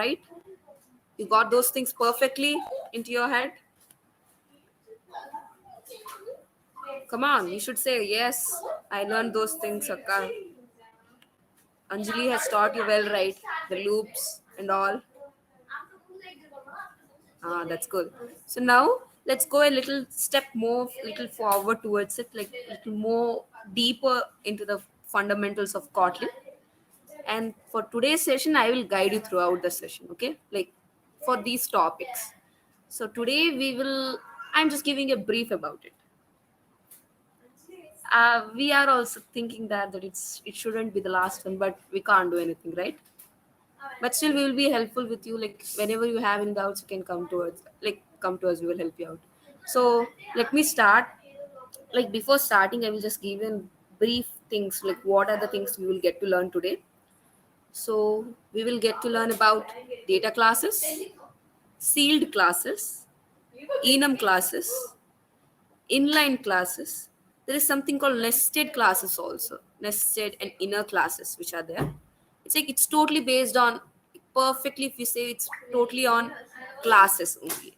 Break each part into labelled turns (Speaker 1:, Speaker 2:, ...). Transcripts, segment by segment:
Speaker 1: right? You got those things perfectly into your head? Come on, you should say, yes, I learned those things, Akka. Anjali has taught you well, right? The loops and all. Ah, that's good. So now let's go a little step more, little forward towards it, like little more deeper into the fundamentals of Kotlin. And for today's session, I will guide you throughout the session, okay? Like for these topics. So today I'm just giving a brief about it. We are also thinking that it shouldn't be the last one, but we can't do anything, right? But still we will be helpful with you, like whenever you have any doubts you can come to us, we will help you out. So let me start. Like before starting, I will just give you brief things, like what are the things we will get to learn today. So we will get to learn about data classes, sealed classes, enum classes, inline classes. There is something called nested classes also, nested and inner classes which are there. It's like it's totally based on, perfectly if you say, it's totally on classes only.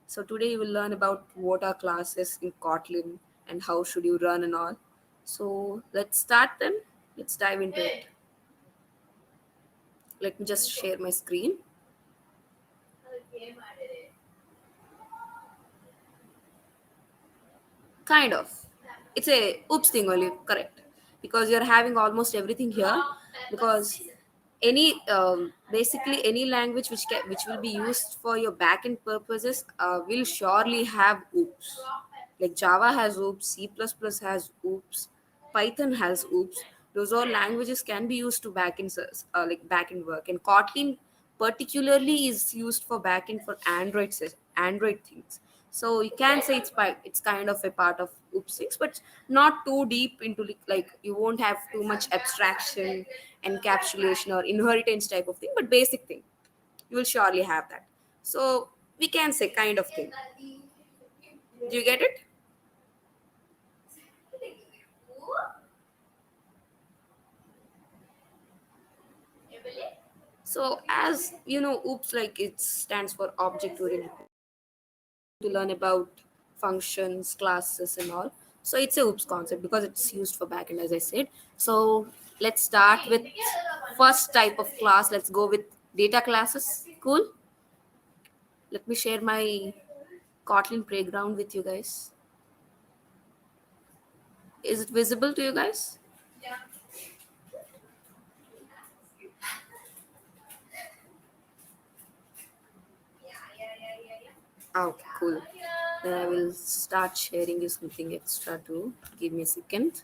Speaker 1: So today you will learn about what are classes in Kotlin and how should you run and all. So let's start then. Let's dive into it. Let me just share my screen. Kind of. It's a oops thing only, correct? Because you're having almost everything here. Because any basically any language which will be used for your backend purposes will surely have oops. Like Java has oops, C++ has oops, Python has oops. Those all languages can be used to backend like backend work, and Kotlin particularly is used for backend for Android things. So you can say it's kind of a part of oops things, but not too deep into like you won't have too much abstraction, encapsulation, or inheritance type of thing, but basic thing you will surely have that. So we can say kind of thing. Do you get it? So as you know, oops, like it stands for object oriented, to learn about functions, classes, and all. So it's a oops concept because it's used for backend, as I said. So let's start with first type of class. Let's go with data classes. Cool. Let me share my Kotlin playground with you guys. Is it visible to you guys? Okay, cool. Then I will start sharing you something extra too. Give me a second.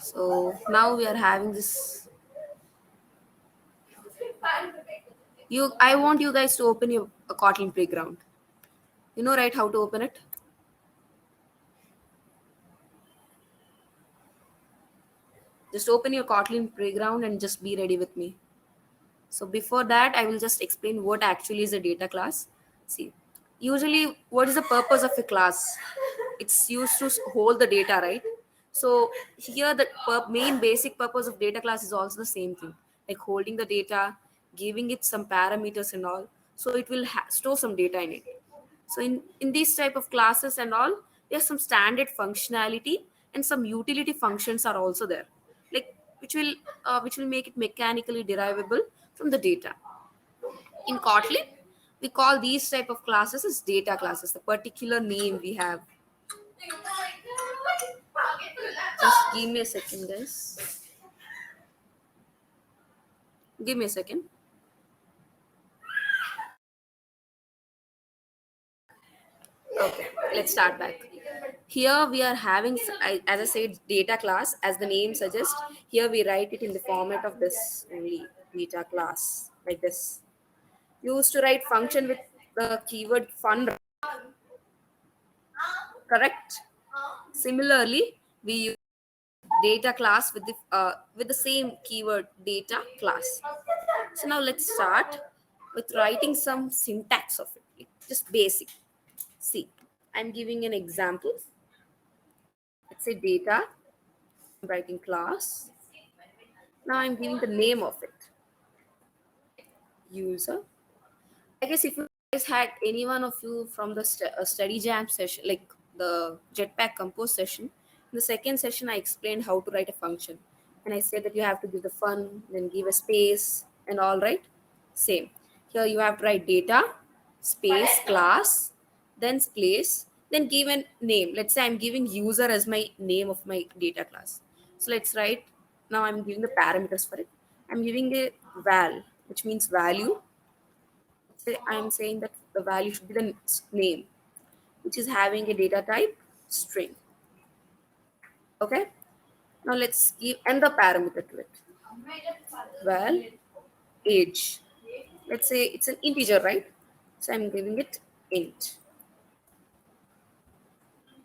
Speaker 1: So now we are having this. I want you guys to open your a Kotlin playground. You know, right? How to open it? Just open your Kotlin playground and just be ready with me. So before that, I will just explain what actually is a data class. See, usually what is the purpose of a class? It's used to hold the data, right? So here the main basic purpose of data class is also the same thing, like holding the data, giving it some parameters and all. So it will store some data in it. So in these type of classes and all, there's some standard functionality and some utility functions are also there, like which will make it mechanically derivable from the data. In Kotlin, we call these type of classes as data classes. The particular name we have. Just give me a second, guys. Give me a second. Okay, let's start back. Here we are having, as I said, data class. As the name suggests, here we write it in the format of this only, data class, like this. You used to write function with the keyword fun, correct? Similarly, we use data class with the same keyword data class. So now let's start with writing some syntax of it, like just basic. See, I'm giving an example. Let's say data. I'm writing class. Now I'm giving the name of it, user. I guess if you guys had any one of you from the study jam session, like the Jetpack Compose session, in the second session I explained how to write a function, and I said that you have to give the fun, then give a space, and all right. Same here, you have to write data, space, class, then place, then give a name. Let's say I'm giving user as my name of my data class. So let's write. Now I'm giving the parameters for it. I'm giving a val, which means value. I'm saying that the value should be the name, which is having a data type string. Okay. Now let's give another parameter to it. Well, age. Let's say it's an integer, right? So I'm giving it int.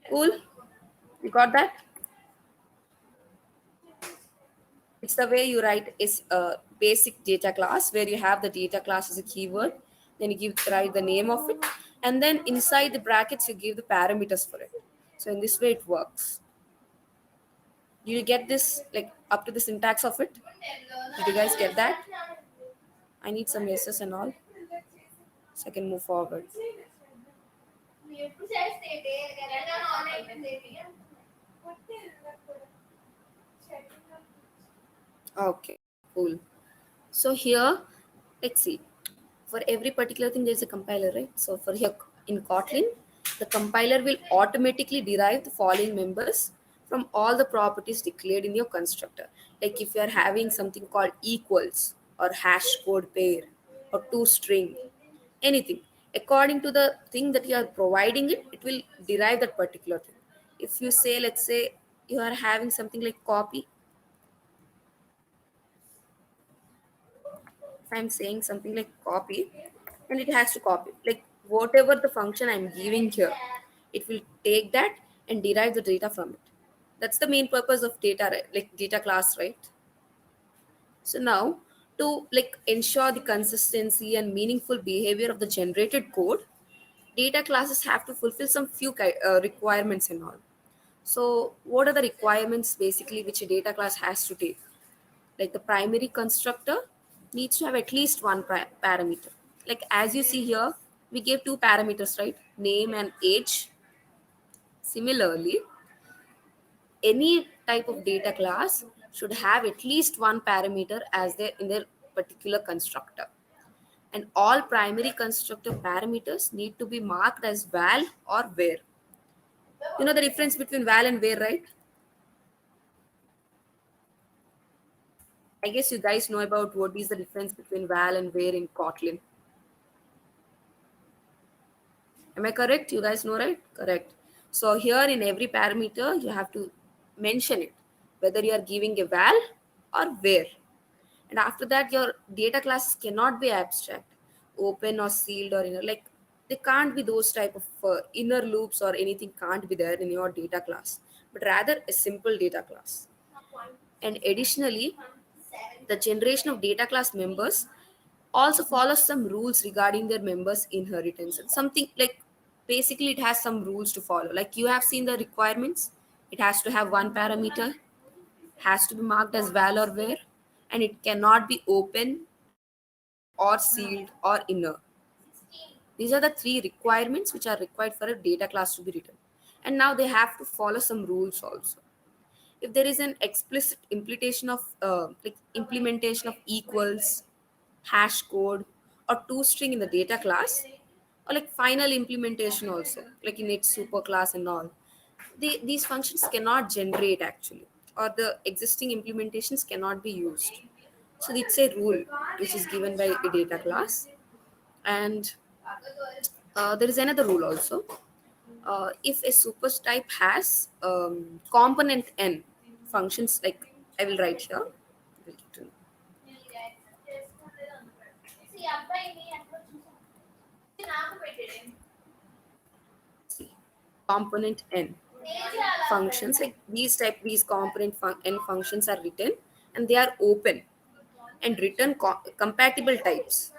Speaker 1: Cool. You got that? It's the way you write is a basic data class where you have the data class as a keyword. Then you write the name of it, and then inside the brackets you give the parameters for it. So in this way it works. Do you get this, like up to the syntax of it? Did you guys get that? I need some yeses and all so I can move forward. Okay, cool. So here, let's see. For every particular thing, there's a compiler, right? So for here in Kotlin, the compiler will automatically derive the following members from all the properties declared in your constructor. Like if you are having something called equals or hash code pair or toString, anything. According to the thing that you are providing it, it will derive that particular thing. If you say, let's say, you are having something like copy, if I'm saying something like copy, and it has to copy like whatever the function I'm giving here, it will take that and derive the data from it. That's the main purpose of data, right? Like data class, right? So now, to like ensure the consistency and meaningful behavior of the generated code, data classes have to fulfill some few requirements and all. So what are the requirements basically which a data class has to take? Like the primary constructor needs to have at least one parameter. Like as you see here, we gave two parameters, right? Name and age. Similarly, any type of data class should have at least one parameter as their in their particular constructor. And all primary constructor parameters need to be marked as val or where. You know the difference between val and where, right? I guess you guys know about what is the difference between val and where in Kotlin. Am I correct? You guys know, right? Correct. So here in every parameter, you have to mention it, whether you are giving a val or where. And after that, your data classes cannot be abstract, open or sealed or inner. Like they can't be those type of inner loops or anything can't be there in your data class, but rather a simple data class. And additionally, the generation of data class members also follows some rules regarding their members' inheritance. And something like basically it has some rules to follow. Like you have seen the requirements, it has to have one parameter, has to be marked as val or where, and it cannot be open or sealed or inner. These are the three requirements which are required for a data class to be written. And now they have to follow some rules also. If there is an explicit implementation of equals, hash code, or toString in the data class, or like final implementation also, like in its superclass and all, these functions cannot generate actually, or the existing implementations cannot be used. So it's a rule which is given by a data class. And there is another rule also. If a super type has component n functions, like I will write here. We'll get to know. See, component n functions, like these component n functions are written and they are open and return compatible types.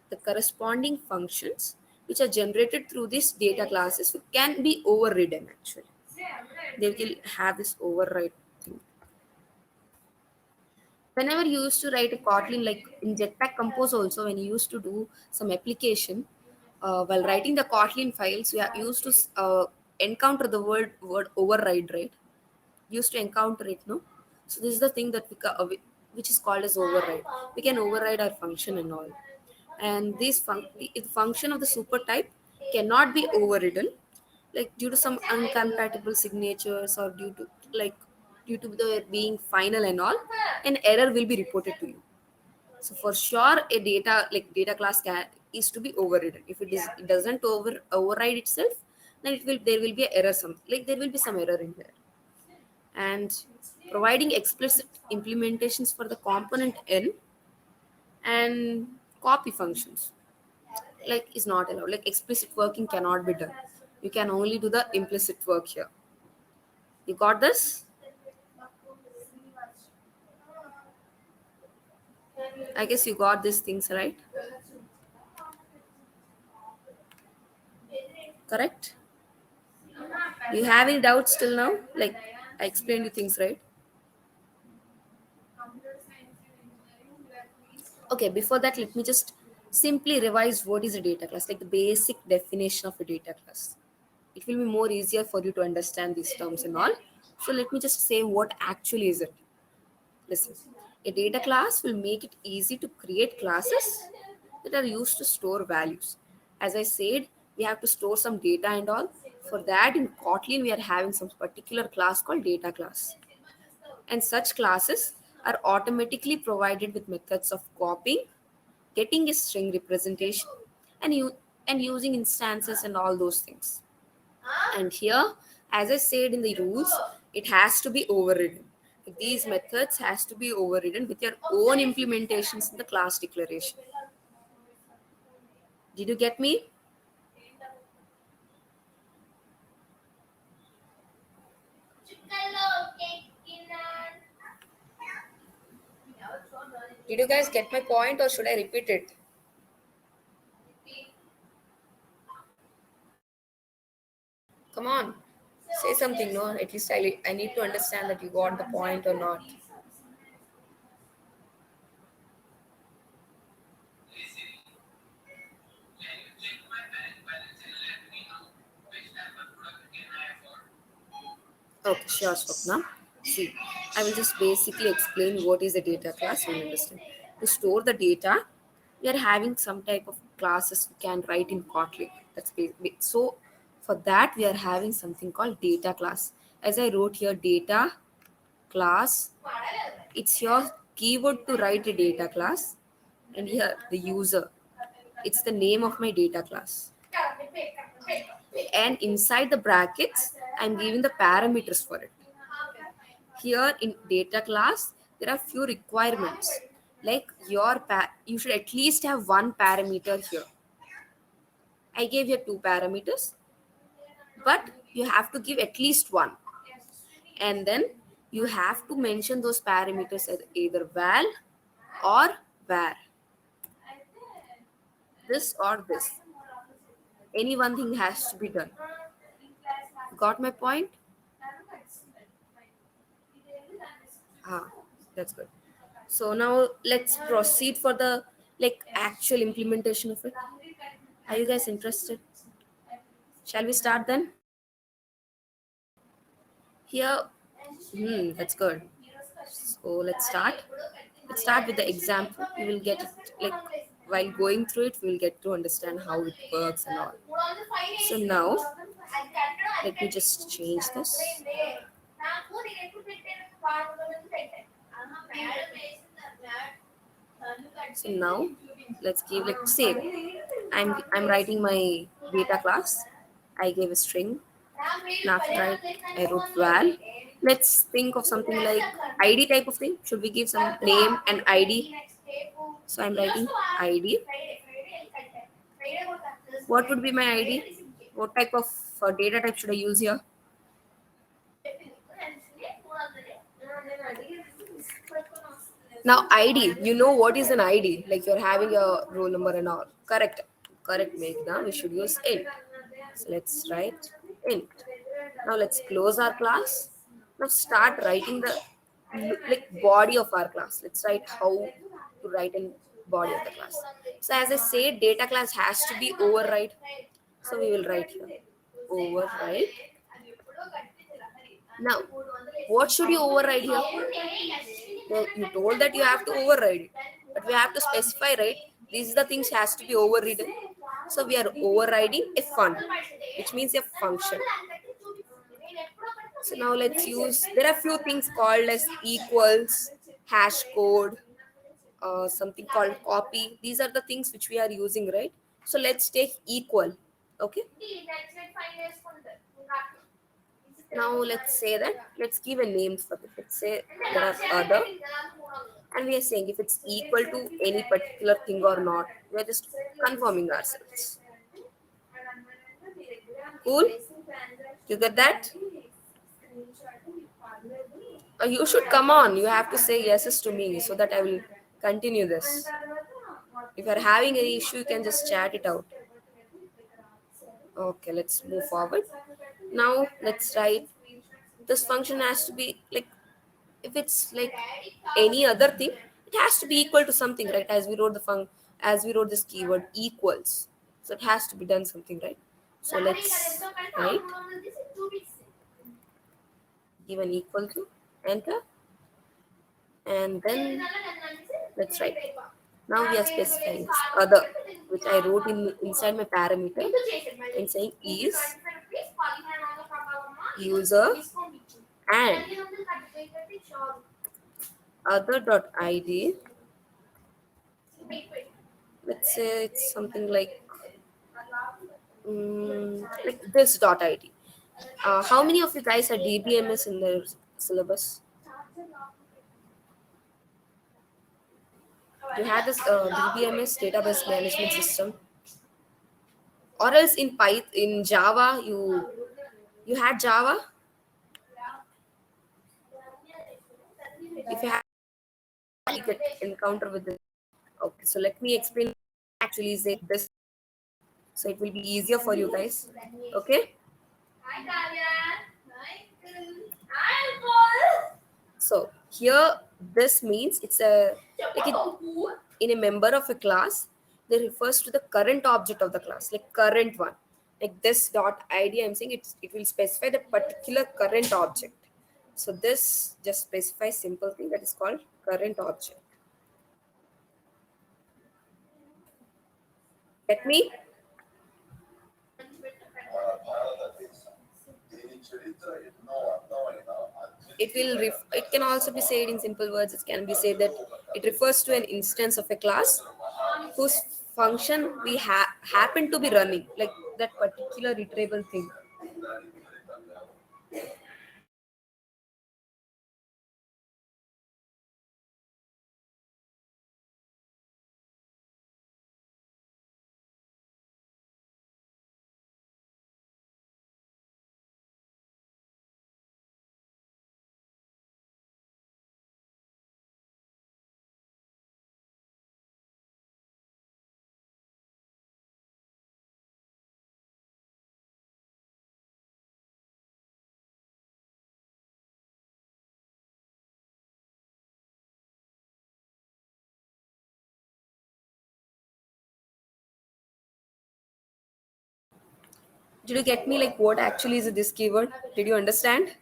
Speaker 1: The corresponding functions which are generated through these data classes can be overridden actually. They will have this override thing. Whenever you used to write a Kotlin, like in Jetpack Compose also, when you used to do some application, while writing the Kotlin files, you used to encounter the word override, right? Used to encounter it, no? So this is the thing that which is called as override. We can override our function and all, and the function of the super type cannot be overridden, like due to some uncompatible signatures, or due to the being final and all, an error will be reported to you. So for sure, a data class is to be overridden. If it doesn't override itself, then there will be an error, there will be some error in there. And providing explicit implementations for the component n and copy functions, is not allowed. Like explicit working cannot be done. You can only do the implicit work here. You got this? I guess you got these things right. Correct? Do you have any doubts till now? Like I explained you things right. Okay, before that, let me just simply revise what is a data class, like the basic definition of a data class. It will be more easier for you to understand these terms and all. So let me just say what actually is it. Listen, a data class will make it easy to create classes that are used to store values. As I said, we have to store some data and all. For that, in Kotlin, we are having some particular class called data class. And such classes are automatically provided with methods of copying, getting a string representation, and using instances and all those things. And here, as I said in the rules, it has to be overridden. These methods has to be overridden with your own implementations in the class declaration. Did you get me? Did you guys get my point, or should I repeat it? Come on, say something. No, at least I need to understand that you got the point or not. Okay, sure, Swapna. See, I will just basically explain what is a data class. You will understand. To store the data, we are having some type of classes we can write in Kotlin. So. For that, we are having something called data class. As I wrote here, data class. It's your keyword to write a data class, and here the user. It's the name of my data class. And inside the brackets, I'm giving the parameters for it. Here in data class, there are few requirements. Like you should at least have one parameter here. I gave here two parameters, but you have to give at least one. And then you have to mention those parameters as either val or var. This or this. Any one thing has to be done. Got my point? Ah, that's good. So now let's proceed for the actual implementation of it. Are you guys interested? Shall we start then? Here, that's good. So let's start. Let's start with the example. You will get it while going through it, we will get to understand how it works and all. So now, let me just change this. So now, let's give say I'm writing my data class. I gave a string. Now after I wrote val. Let's think of something like ID type of thing. Should we give some name and ID? So I'm writing ID. What would be my ID? What type of data type should I use here? Now ID, you know what is an ID? Like you're having a roll number and all. Correct. Correct, Meghna. We should use int. So let's write int. Now let's close our class. Now start writing the like body of our class. Let's write how to write in body of the class. So as I say, data class has to be override. So we will write here override. Now, what should you override here? Well, you told that you have to override it, but we have to specify, right? These are the things has to be overridden. So we are overriding a fun, which means a function. So now let's use, there are few things called as equals, hash code, something called copy. These are the things which we are using, right? So let's take equal. Okay. Now let's say that, let's give a name for it. Let's say there are other, and we are saying if it's equal to any particular thing or not. We are just confirming ourselves. Cool? You get that? You should come on. You have to say yeses to me so that I will continue this. If you're having any issue, you can just chat it out. Okay, let's move forward. Now let's write, this function has to be like, if it's like any other thing, it has to be equal to something, right? As we wrote the as we wrote this keyword equals, so it has to be done something, right? So let's write, give an equal to, enter, and then let's write. Now we are specifying this other, which I wrote in inside my parameter, and saying is user and other dot id. Let's say it's something like this dot id. How many of you guys are DBMS in the syllabus? You had this DBMS, database management system, or else in Python, in Java, you had Java. If you have, you could encounter with this. Okay, so let me explain. Actually, say this, so it will be easier for you guys. Okay. So here, this means it's a like in a member of a class. They refers to the current object of the class, like current one. Like this dot id, I'm saying it will specify the particular current object. So this just specifies simple thing that is called current object. Get me? It can also be said in simple words. It can be said that it refers to an instance of a class whose function we happen to be running, like that particular iterable thing. Did you get me? Like what actually is this keyword? Did you understand?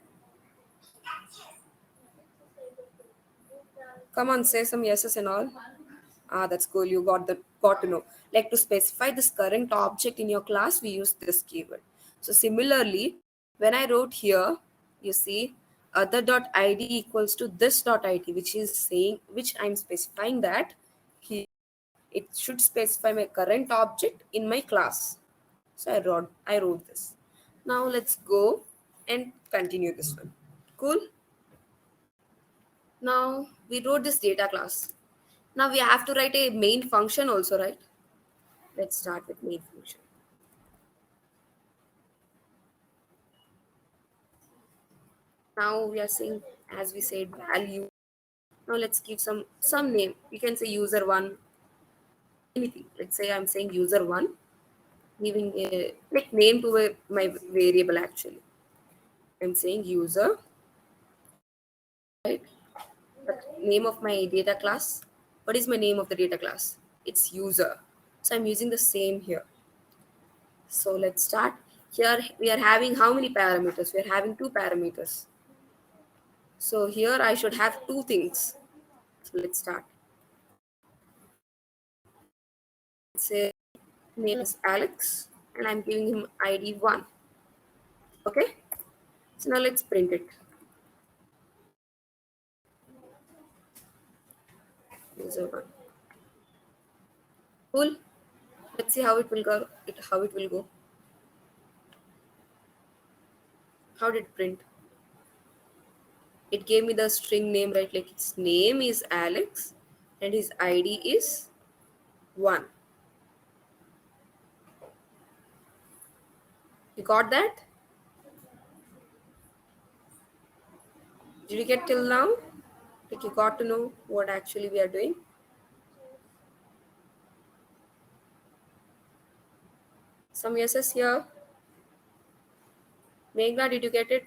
Speaker 1: Come on, say some yeses and all. Ah, that's cool. You got to know. Like to specify this current object in your class, we use this keyword. So similarly, when I wrote here, you see other dot id equals to this dot id, which is saying, which I'm specifying that here it should specify my current object in my class. So I wrote this. Now let's go and continue this one. Cool. Now we wrote this data class. Now we have to write a main function also, right? Let's start with main function. Now we are saying, as we said, value. Now let's give some name. You can say user one, anything. Let's say I'm saying user one, giving a like name to my variable actually. I'm saying user, right? name of my data class. What is my name of the data class? It's user. So I'm using the same here. So let's start. Here we are having how many parameters? We are having two parameters. So here I should have two things. So let's start. Let's say name is Alex and I'm giving him ID 1. Okay. So now let's print it. User 1. Cool. Let's see how it will go. How it will go. How did it print? It gave me the string name, right? Like its name is Alex and his ID is 1. You got that? Did you get till now? Like you got to know what actually we are doing? Some yeses here. Meghna, did you get it?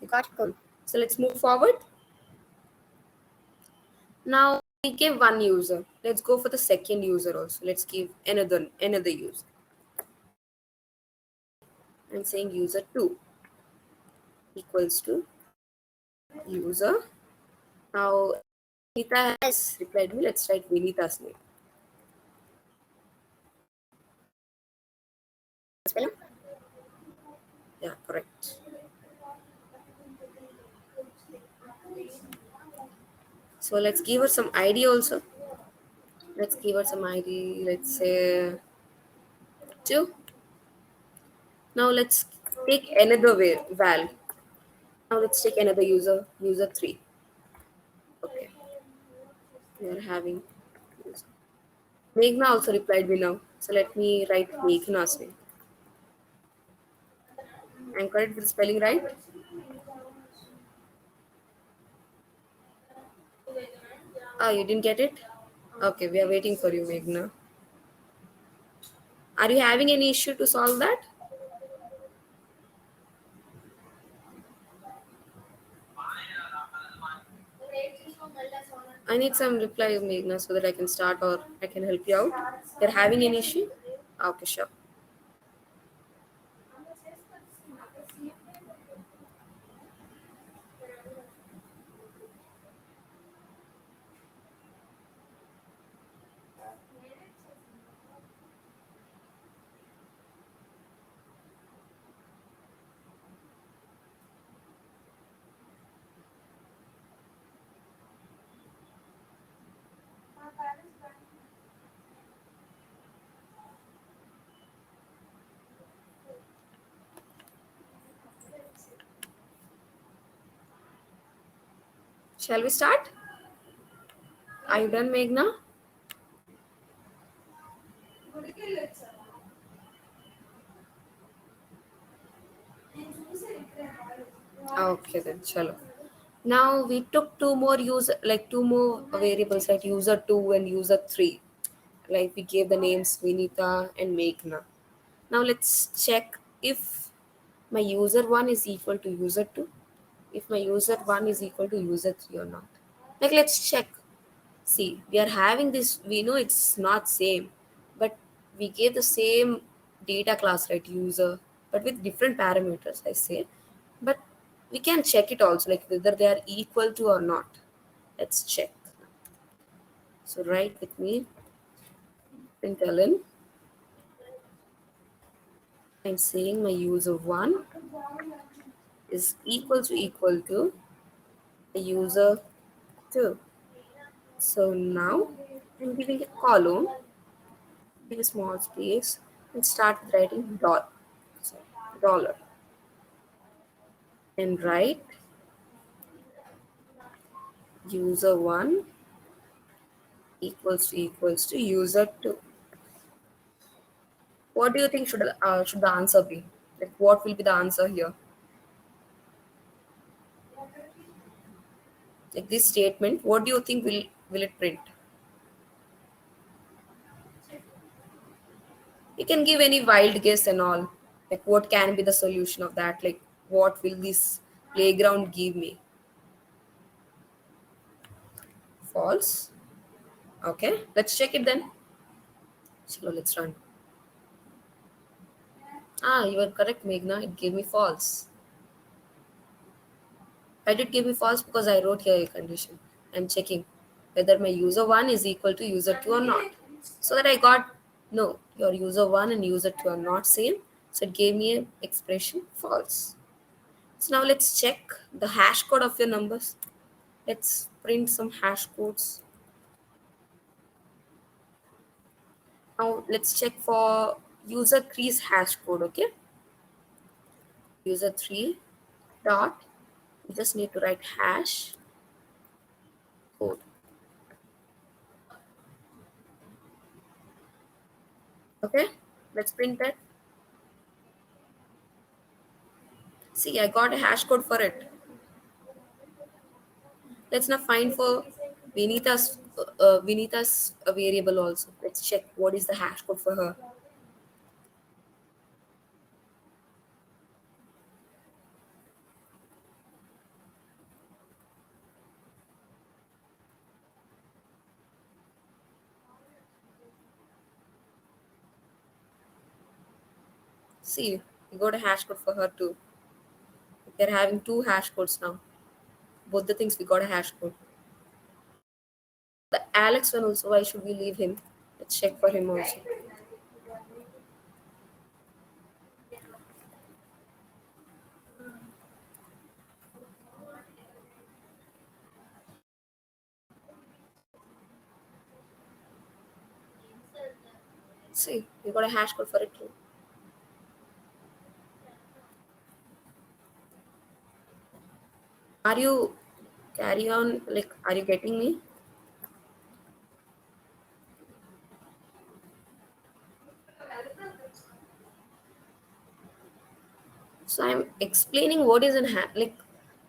Speaker 1: You got it. So let's move forward. Now we gave one user. Let's go for the second user also. Let's give another user. I'm saying user 2 equals to user. Now Vinita has replied me. Let's write Vinita's name. Spelling? Yeah, correct. So let's give her some ID also. Let's give her some ID. Let's say 2. Now let's take another val. Now let's take another user 3. Okay, we are having user. Meghna also replied me now. So let me write Meghna's name. I'm correct with the spelling, right? Ah, you didn't get it? Okay, we are waiting for you, Meghna. Are you having any issue to solve that? I need some reply, Meghna, so that I can start or I can help you out. You're having an issue? Okay, sure. Shall we start? Are you done, Meghna? Okay, then, chalo. Now we took two more variables, like user 2 and user 3. Like we gave the names Vinita and Meghna. Now let's check if my user 1 is equal to user 2, if my user 1 is equal to user 3 or not. Like let's check. See, we are having this, we know it's not same, but we gave the same data class, right, user, but with different parameters, I say. But we can check it also, like whether they are equal to or not. Let's check. So write with me, println. I'm saying my user 1 is equal to the user 2. So now I'm giving a column, give a small space, and start with writing dollar, and write user 1 equals to user 2. What do you think should the answer be? Like what will be the answer here? Like this statement, what do you think will it print? You can give any wild guess and all. Like what can be the solution of that? Like what will this playground give me? false. Okay, let's check it then. Chalo, let's run. Ah, you are correct, Meghna. It gave me false. I did give me false because I wrote here a condition. I'm checking whether my user 1 is equal to user 2 or not. So that I got no, your user 1 and user 2 are not same. So it gave me an expression false. So now let's check the hash code of your numbers. Let's print some hash codes. Now let's check for user 3's hash code, okay? User 3 dot, you just need to write hash code. Okay, let's print that. See, I got a hash code for it. Let's now find for Vinita's variable also. Let's check what is the hash code for her. See, we got a hash code for her too. We're having two hash codes now. Both the things we got a hash code. The Alex one also, why should we leave him? Let's check for him also. See, we got a hash code for it too. Are you carry on like are you getting me? So I'm explaining what is like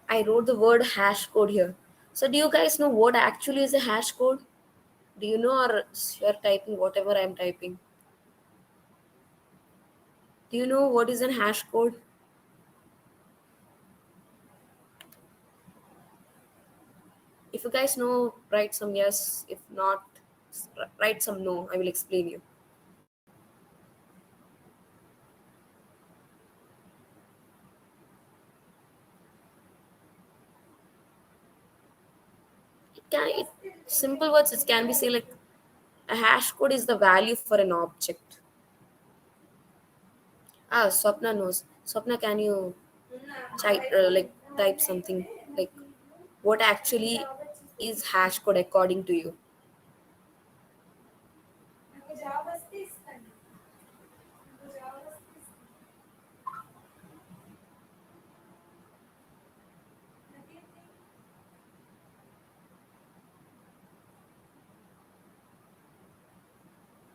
Speaker 1: I wrote the word hash code here. So do you guys know what actually is a hash code? Do you know or you're typing whatever I'm typing? Do you know what is a hash code? If you guys know, write some yes. If not, write some no. I will explain you. Simple words. It can be say like a hash code is the value for an object. Ah, Swapna knows. Swapna, can you type something like what actually is hash code according to you?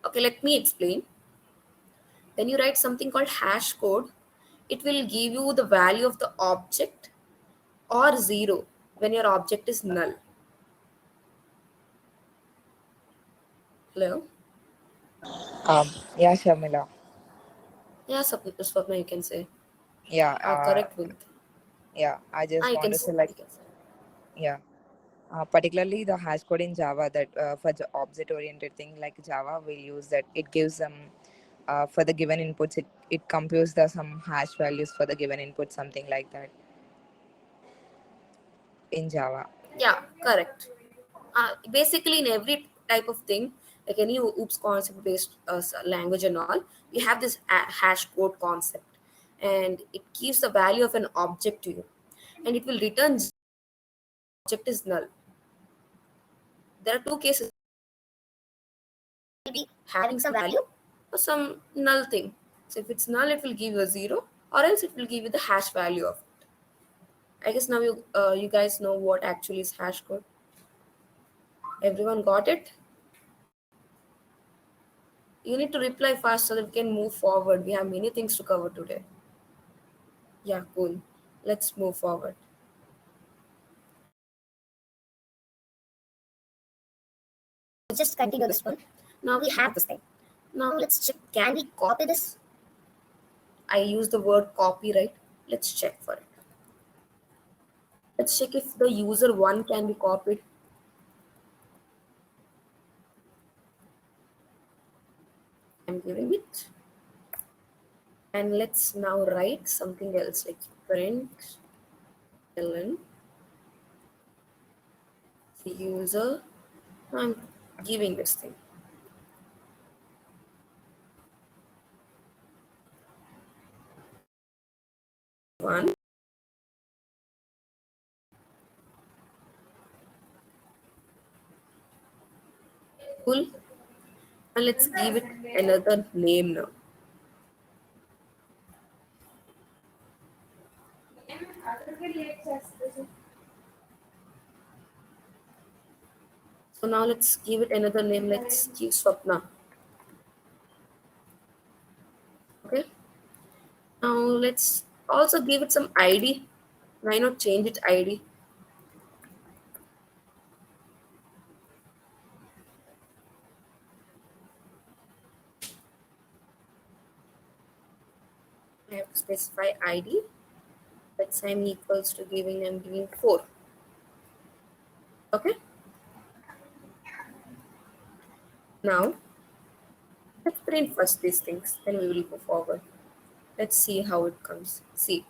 Speaker 1: Okay, let me explain. When you write something called hash code, it will give you the value of the object or zero when your object is null. Hello?
Speaker 2: Yeah, Shamila.
Speaker 1: Yeah, Swapna, you can say.
Speaker 2: Yeah,
Speaker 1: Ah, correct, Vinit.
Speaker 2: yeah. I
Speaker 1: Ah,
Speaker 2: just
Speaker 1: you
Speaker 2: want
Speaker 1: can
Speaker 2: to
Speaker 1: say.
Speaker 2: say like,
Speaker 1: You can say.
Speaker 2: yeah. Particularly the hash code in Java that for the object-oriented thing like Java, we'll use that. It gives some for the given inputs. It computes the some hash values for the given input, something like that in Java.
Speaker 1: Yeah, correct. Basically, in every type of thing, like any OOPS concept based language and all, we have this hash code concept, and it gives the value of an object to you, and it will return object is null. There are two cases. Will be having some value or some null thing. So if it's null, it will give you a zero, or else it will give you the hash value of it. I guess now you guys know what actually is hash code. Everyone got it? You need to reply fast so that we can move forward. We have many things to cover today. Yeah, cool. Let's move forward. Just continue this one. Now we have this thing. Now let's check. Can we copy this? I use the word copy, right? Let's check for it. Let's check if the user one can be copied. I'm giving it. And let's now write something else like print ln the user. I'm giving this thing. One. Cool. And let's give it another name now. So now let's give it another name. Let's give Swapna. Okay. Now let's also give it some ID. Why not change its ID? I have to specify ID. Let's say I'm equals to I'm giving 4. Okay. Now let's print first these things, then we will go forward. Let's see how it comes. See.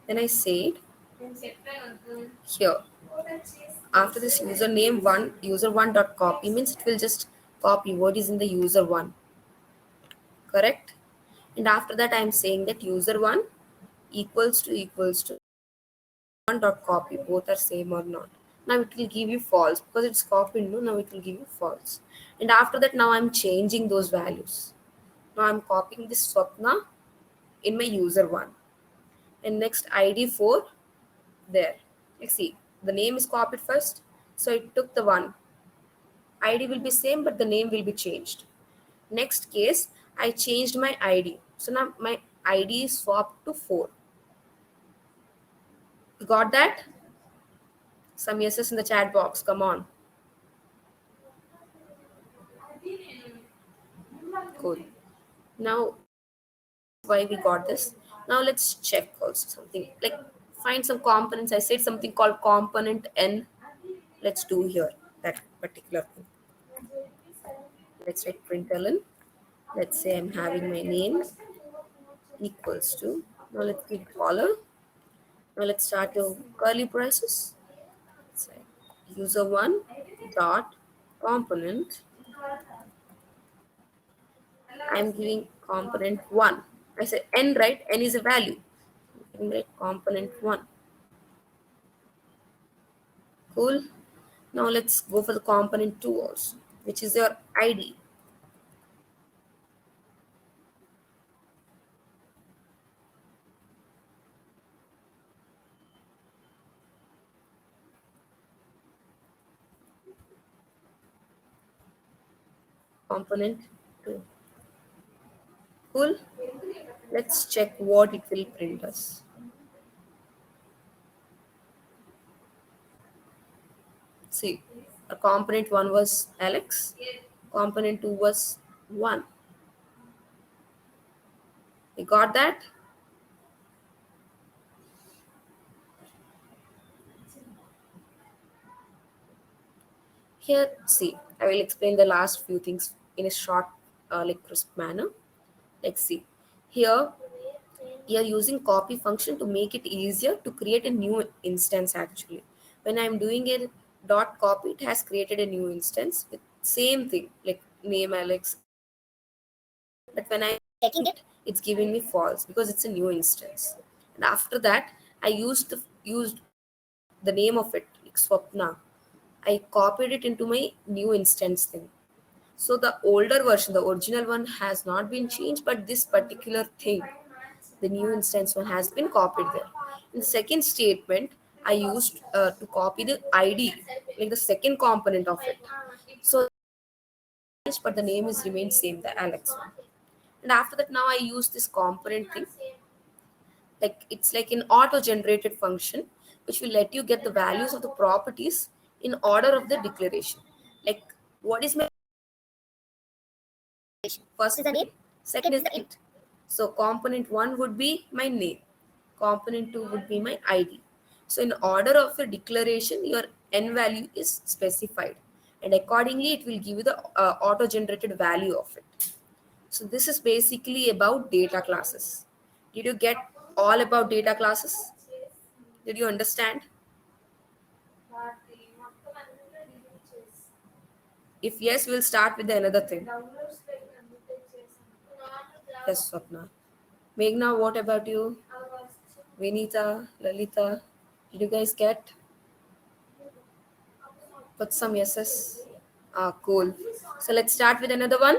Speaker 1: Then I said here after this username one user1 dot copy means it will just copy what is in the user1, correct? And after that I'm saying that user1 equals to 1 dot copy, both are same or not. Now it will give you false because it's copied, no? Now it will give you false. And after that now I'm changing those values. Now I'm copying this Swapna in my user1 and next ID 4 there. Let's see, the name is copied first, so it took the 1. ID will be same but the name will be changed. Next case, I changed my ID, so now my ID is swapped to 4. You got that? Some yeses in the chat box, come on. Cool. Now why we got this. Now let's check also something like find some components. I said something called component n. Let's do here that particular thing. Let's write println. Let's say I'm having my name equals to. Now let's give color. Now let's start the curly braces. Say user1 dot component. I'm giving component 1. I said n, right? N is a value. I'm giving component 1. Cool. Now let's go for the component 2 also, which is your ID. Component 2. Cool. Let's check what it will print us. See, a component 1 was Alex, component 2 was 1. You got that? Here, see, I will explain the last few things in a short, like crisp manner. Let's see. Here, you are using copy function to make it easier to create a new instance actually. When I'm doing a dot copy, it has created a new instance with same thing like name Alex. But when I'm checking it, it's giving me false because it's a new instance. And after that, I used the name of it, like Swapna. I copied it into my new instance thing. So the older version, the original one has not been changed, but this particular thing, the new instance one has been copied there. In the second statement, I used to copy the ID, like the second component of it. So, but the name is remained same, the Alex one. And after that, now I use this component thing. Like it's like an auto-generated function, which will let you get the values of the properties in order of the declaration. Like what is my first is the name, second is the int. So component 1 would be my name, component 2 would be my ID. So in order of the declaration, your n value is specified. and accordingly it will give you the auto generated value of it. So this is basically about data classes. Did you get all about data classes? Did you understand? If yes, we'll start with another thing. Yes, Swapna. Meghna, what about you? Vinita, Lalita, did you guys get? Put some yeses. Ah, cool. So let's start with another one,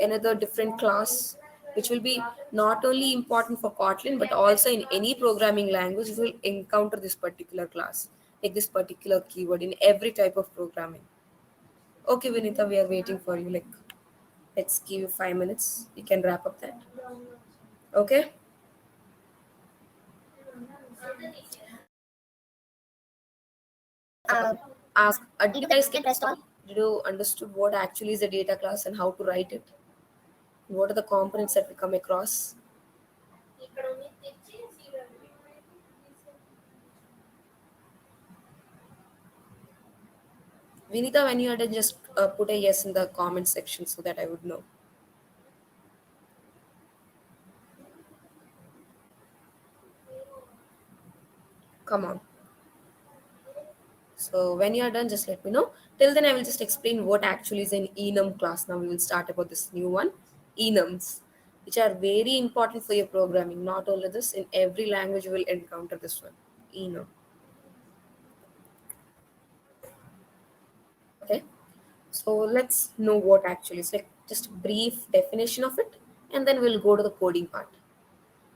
Speaker 1: another different class, which will be not only important for Kotlin, but also in any programming language, you will encounter this particular class, like this particular keyword in every type of programming. Okay, Vinita, we are waiting for you. Like, let's give you 5 minutes. You can wrap up that. Okay. Ask. Did you guys get rest all? Did you understood what actually is a data class and how to write it? What are the components that we come across? Vinita, when you are done, just put a yes in the comment section so that I would know. Come on. So when you are done, just let me know. Till then, I will just explain what actually is an enum class. Now we will start about this new one, enums, which are very important for your programming. Not only this, in every language you will encounter this one, enum. Okay. So let's know what actually is, like just a brief definition of it, and then we'll go to the coding part.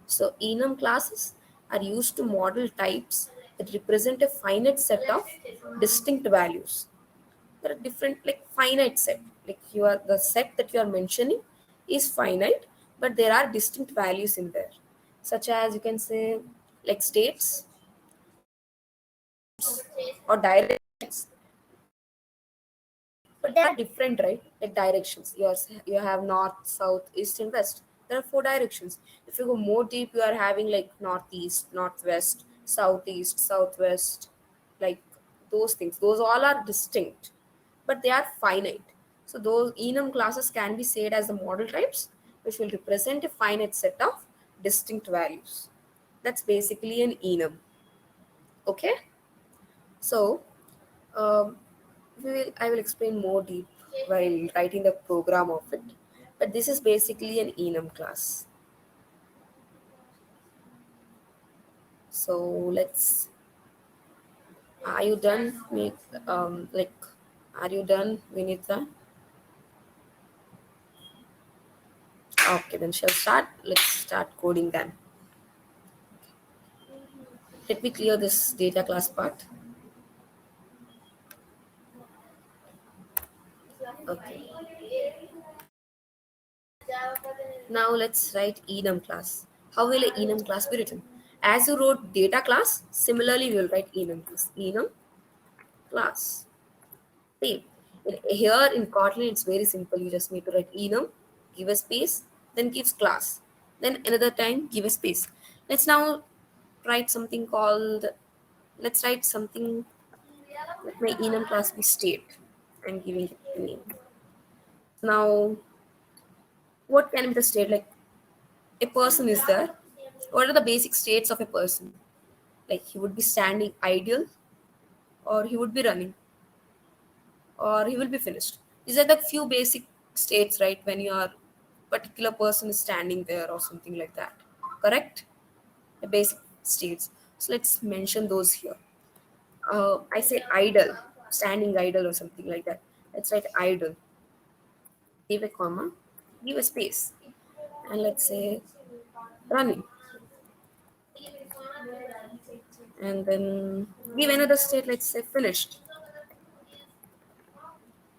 Speaker 1: So enum classes are used to model types that represent a finite set of distinct values. There are different, like finite set, like you are the set that you are mentioning is finite, but there are distinct values in there, such as you can say like states or directions, but they are different, right? Like directions, you have north, south, east and west. There are four directions. If you go more deep, you are having like northeast, northwest, southeast, southwest, like those things. Those all are distinct, but they are finite. So those enum classes can be said as the model types, which will represent a finite set of distinct values. That's basically an enum. Okay. So um, I will explain more deep while writing the program of it. But this is basically an enum class. So let's. Are you done with like? Are you done, Vinita? Okay, then shall start. Let's start coding then. Let me clear this data class part. Okay. Now let's write enum class. How will a enum class be written? As you wrote data class, similarly we will write enum class. Enum class. Same. Here in Kotlin, it's very simple. You just need to write enum, give a space, then gives class. Then another time, give a space. Let's now write something called, let's write something, let my enum class be state. I'm giving it a name. Now, what can be the state? Like a person is there. What are the basic states of a person? Like he would be standing ideal, or he would be running, or he will be finished. These are the few basic states, right? When your particular person is standing there or something like that. Correct? The basic states. So let's mention those here. I say idle, standing idle or something like that. Let's write idle. Give a comma, give a space, and let's say running. And then give another state, let's say finished.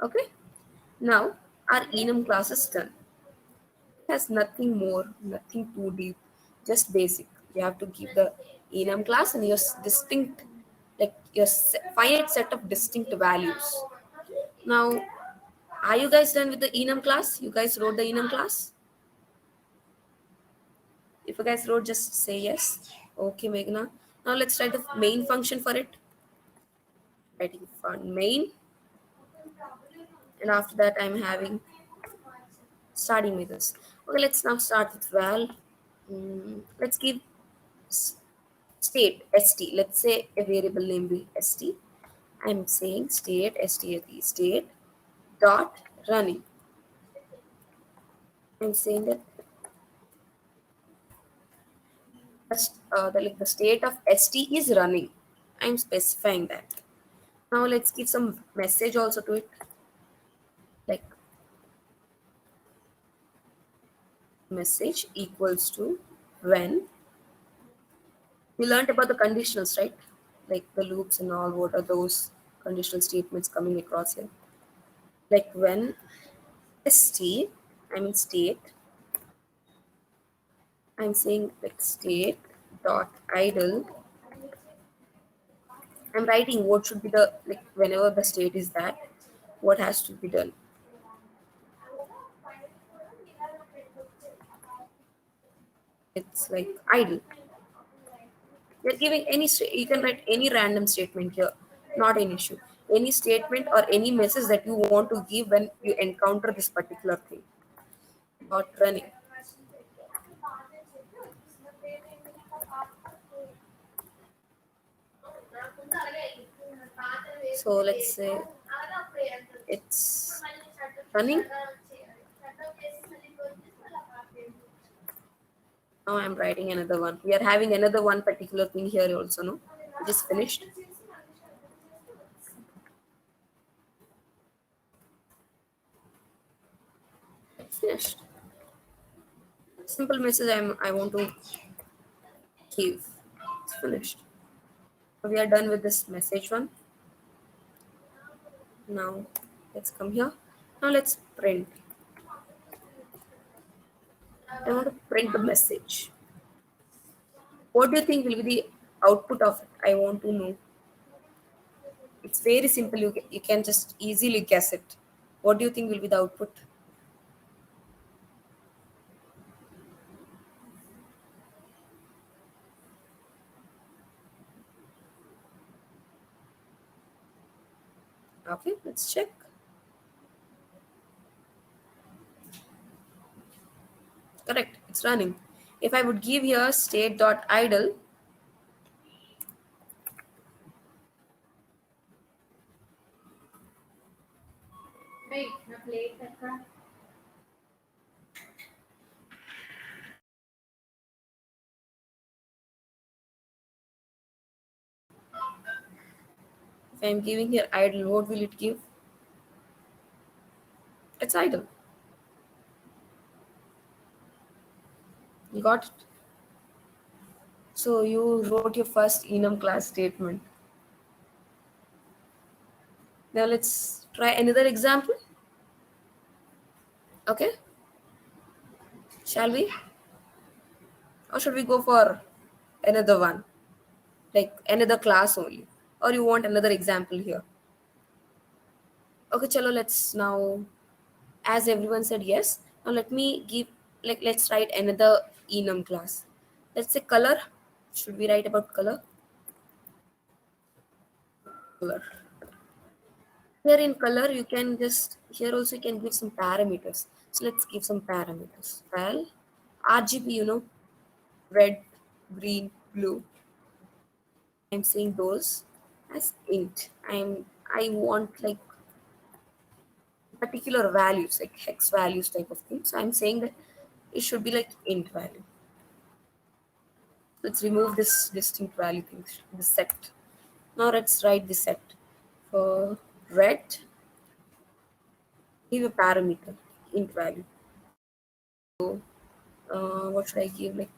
Speaker 1: Okay? Now our enum class is done. Has nothing more, nothing too deep, just basic. You have to give the enum class and your distinct, like your finite set of distinct values. Now, are you guys done with the enum class? You guys wrote the enum class? If you guys wrote, just say yes. Okay, Meghna. Now let's write the main function for it. writing for main, and after that I'm having starting methods. Okay, let's now start with val. Let's give s- state st. Let's say a variable name be st. I'm saying state dot running. I'm saying that the state of st is running. I'm specifying that. Now let's give some message also to it, like message equals to when. We learned about the conditionals, right? Like the loops and all. What are those conditional statements coming across here? Like when st, I mean state. I'm saying like state dot idle. I'm writing what should be the, like whenever the state is that, what has to be done. It's like idle. You're giving any you can write any random statement here, not an issue. Any statement or any message that you want to give when you encounter this particular thing. Dot running. So let's say it's running. Now I'm writing another one. We are having another one particular thing here also, no? It is finished. It's finished. Simple message I want to give. It's finished. We are done with this message one. Now let's come here. Now let's print. I want to print the message. What do you think will be the output of it? I want to know. It's very simple. You can just easily guess it. What do you think will be the output? Okay, let's check. Correct, it's running. If I would give here state.idle, if I'm giving here idle, what will it give? It's idle. You got it? So you wrote your first enum class statement. Now let's try another example. Okay, shall we? Or should we go for another one? Like another class only? Or you want another example here? Okay, chalo, let's now, as everyone said yes, now let me give, like let's write another enum class. Let's say color. Should we write about color? Color. Here in color, you can just, here also you can give some parameters. So let's give some parameters. Well, RGB, red, green, blue. I'm saying those as int. I want like particular values, like hex values type of thing. So I'm saying that it should be like int value. Let's remove this distinct value thing, the set. Now let's write the set. For red, give a parameter, int value. So what should I give? Like,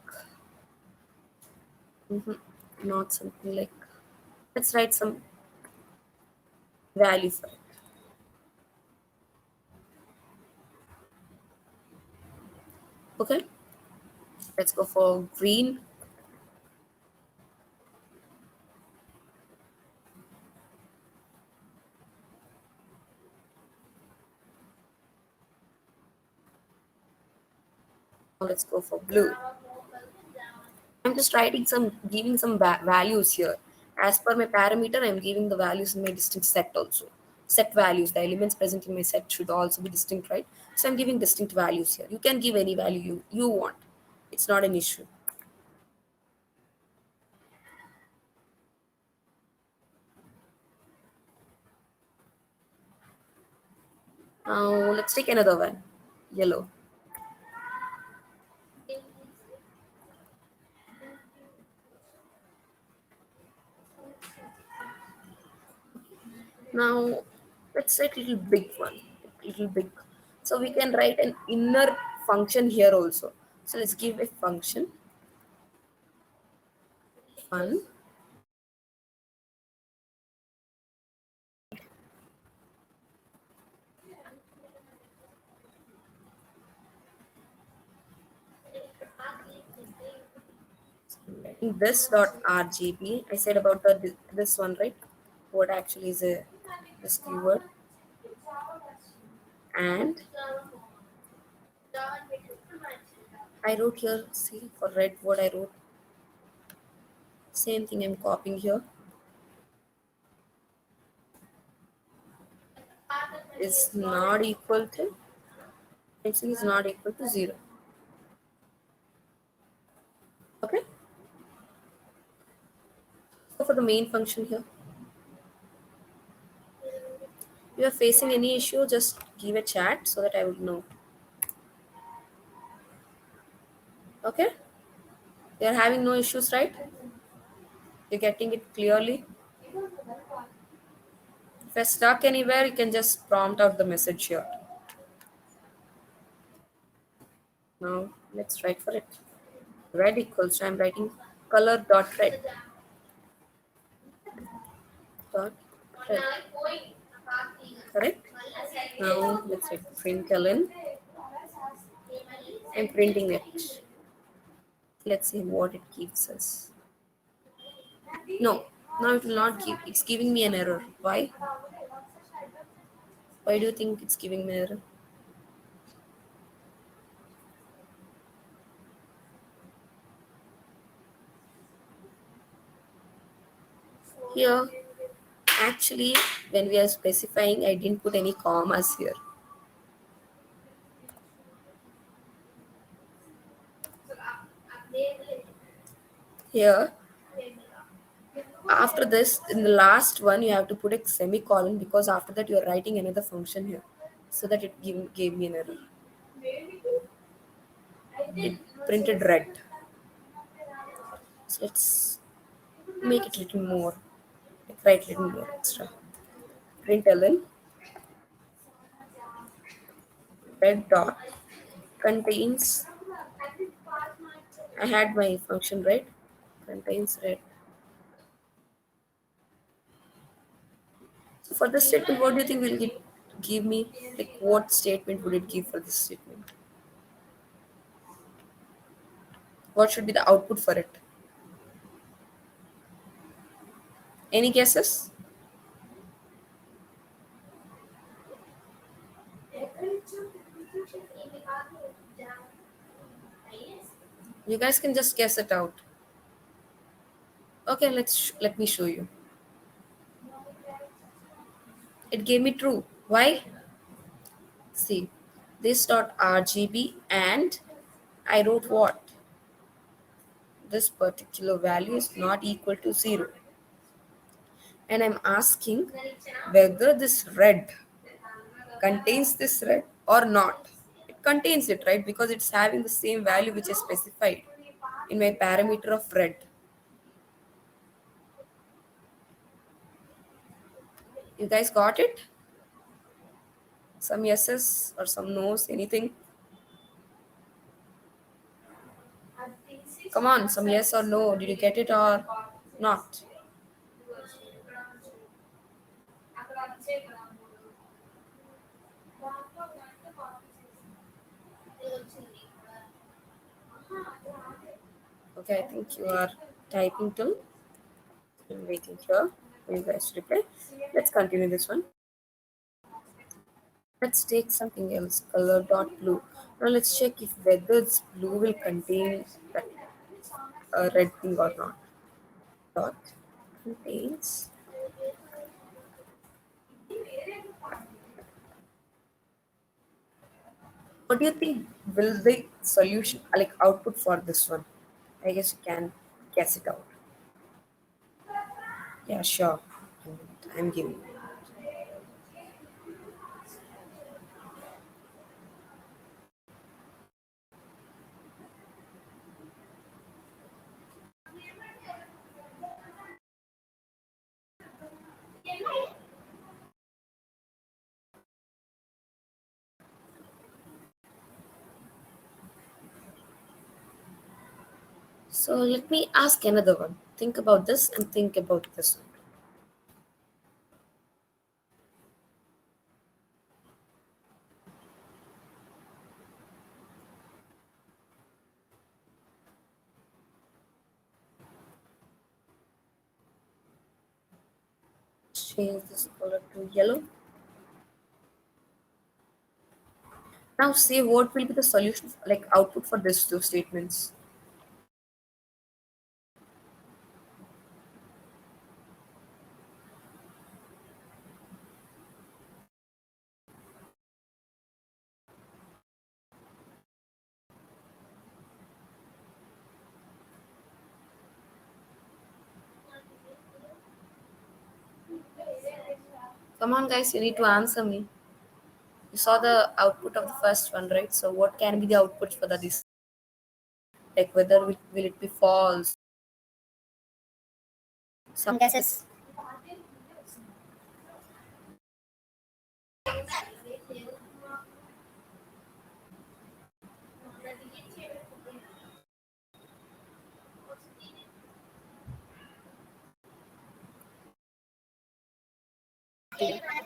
Speaker 1: not something like, let's write some value for it. Okay, let's go for green. Now let's go for blue. I'm just writing some, giving some values here. As per my parameter, I'm giving the values in my distinct set also. Set values, the elements present in my set should also be distinct, right? So I'm giving distinct values here. You can give any value you want. It's not an issue. Now let's take another one. Yellow. Now let's take little big one. Little big. So we can write an inner function here also. So let's give a function fun. In this dot RGB, I said about the this one, right? What actually is a this keyword, and I wrote here. See, for red word I wrote same thing. I'm copying here. Is not equal to x is not equal to 0. Okay. So for the main function here, if you are facing any issue, just give a chat so that I would know. Okay. You are having no issues, right? You're getting it clearly. If you're stuck anywhere, you can just prompt out the message here. Now let's write for it. Red equals to, I'm writing color dot red dot red. Correct? Now let's write println. I'm printing it. Let's see what it gives us. No, now it will not give. It's giving me an error. Why? Why do you think it's giving me an error? Here, actually, when we are specifying, I didn't put any commas here. Here, after this, in the last one, you have to put a semicolon because after that you are writing another function here. So that it gave me an error. It printed red. So let's make it little more. Like write little more extra. Println red dot contains. I had my function right. Contains red. So for this statement, what do you think will it give me? Like what statement would it give for this statement? What should be the output for it? Any guesses? You guys can just guess it out. Okay, let me show you. It gave me true. Why? See, this dot RGB and I wrote what? This particular value is not equal to 0. And I'm asking whether this red contains this red or not. It contains it, right? Because it's having the same value which is specified in my parameter of red. You guys got it? Some yeses or some no's, anything? Come on, some yes or no. Did you get it or not? Okay, I think you are typing too. I'm waiting here for you guys to reply. Let's continue this one. Let's take something else. Color dot blue. Now let's check if whether this blue will contain that red thing or not. Dot. contains. What do you think will the solution, like output for this one? I guess you can guess it out. Yeah, sure. I'm giving. So let me ask another one. Think about this and think about this one. Change this color to yellow. Now say what will be the solution, like output for these two statements. Come on, guys, you need to answer me. You saw the output of the first one, right? So what can be the output for the this? Like whether will it be false? Some guesses.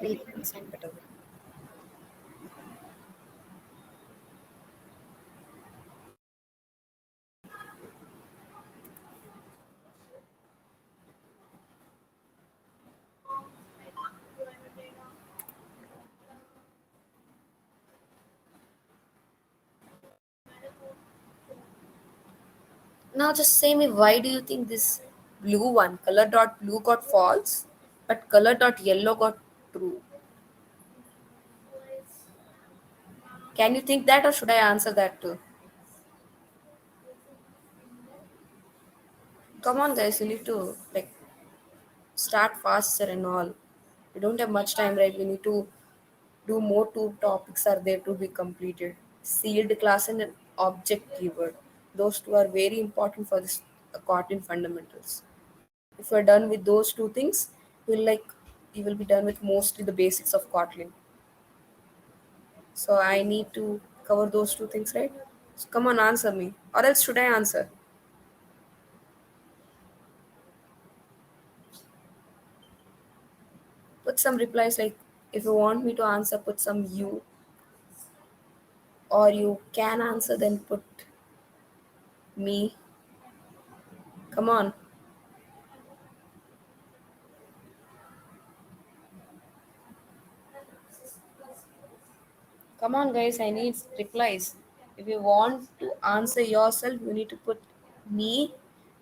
Speaker 1: Will understand better. Now just say me, why do you think this blue one, color dot blue got false, but color dot yellow got true? Can you think that or should I answer that too? Come on guys, you need to like start faster and all. We don't have much time, right? We need to do more. Two topics are there to be completed. Sealed class and an object keyword. Those two are very important for this Kotlin fundamentals. If we're done with those two things, we'll like you will be done with mostly the basics of Kotlin. So I need to cover those two things, right? So come on, answer me. Or else should I answer? Put some replies like if you want me to answer, put some you, or you can answer, then put me. Come on. Come on, guys, I need replies. If you want to answer yourself, you need to put me.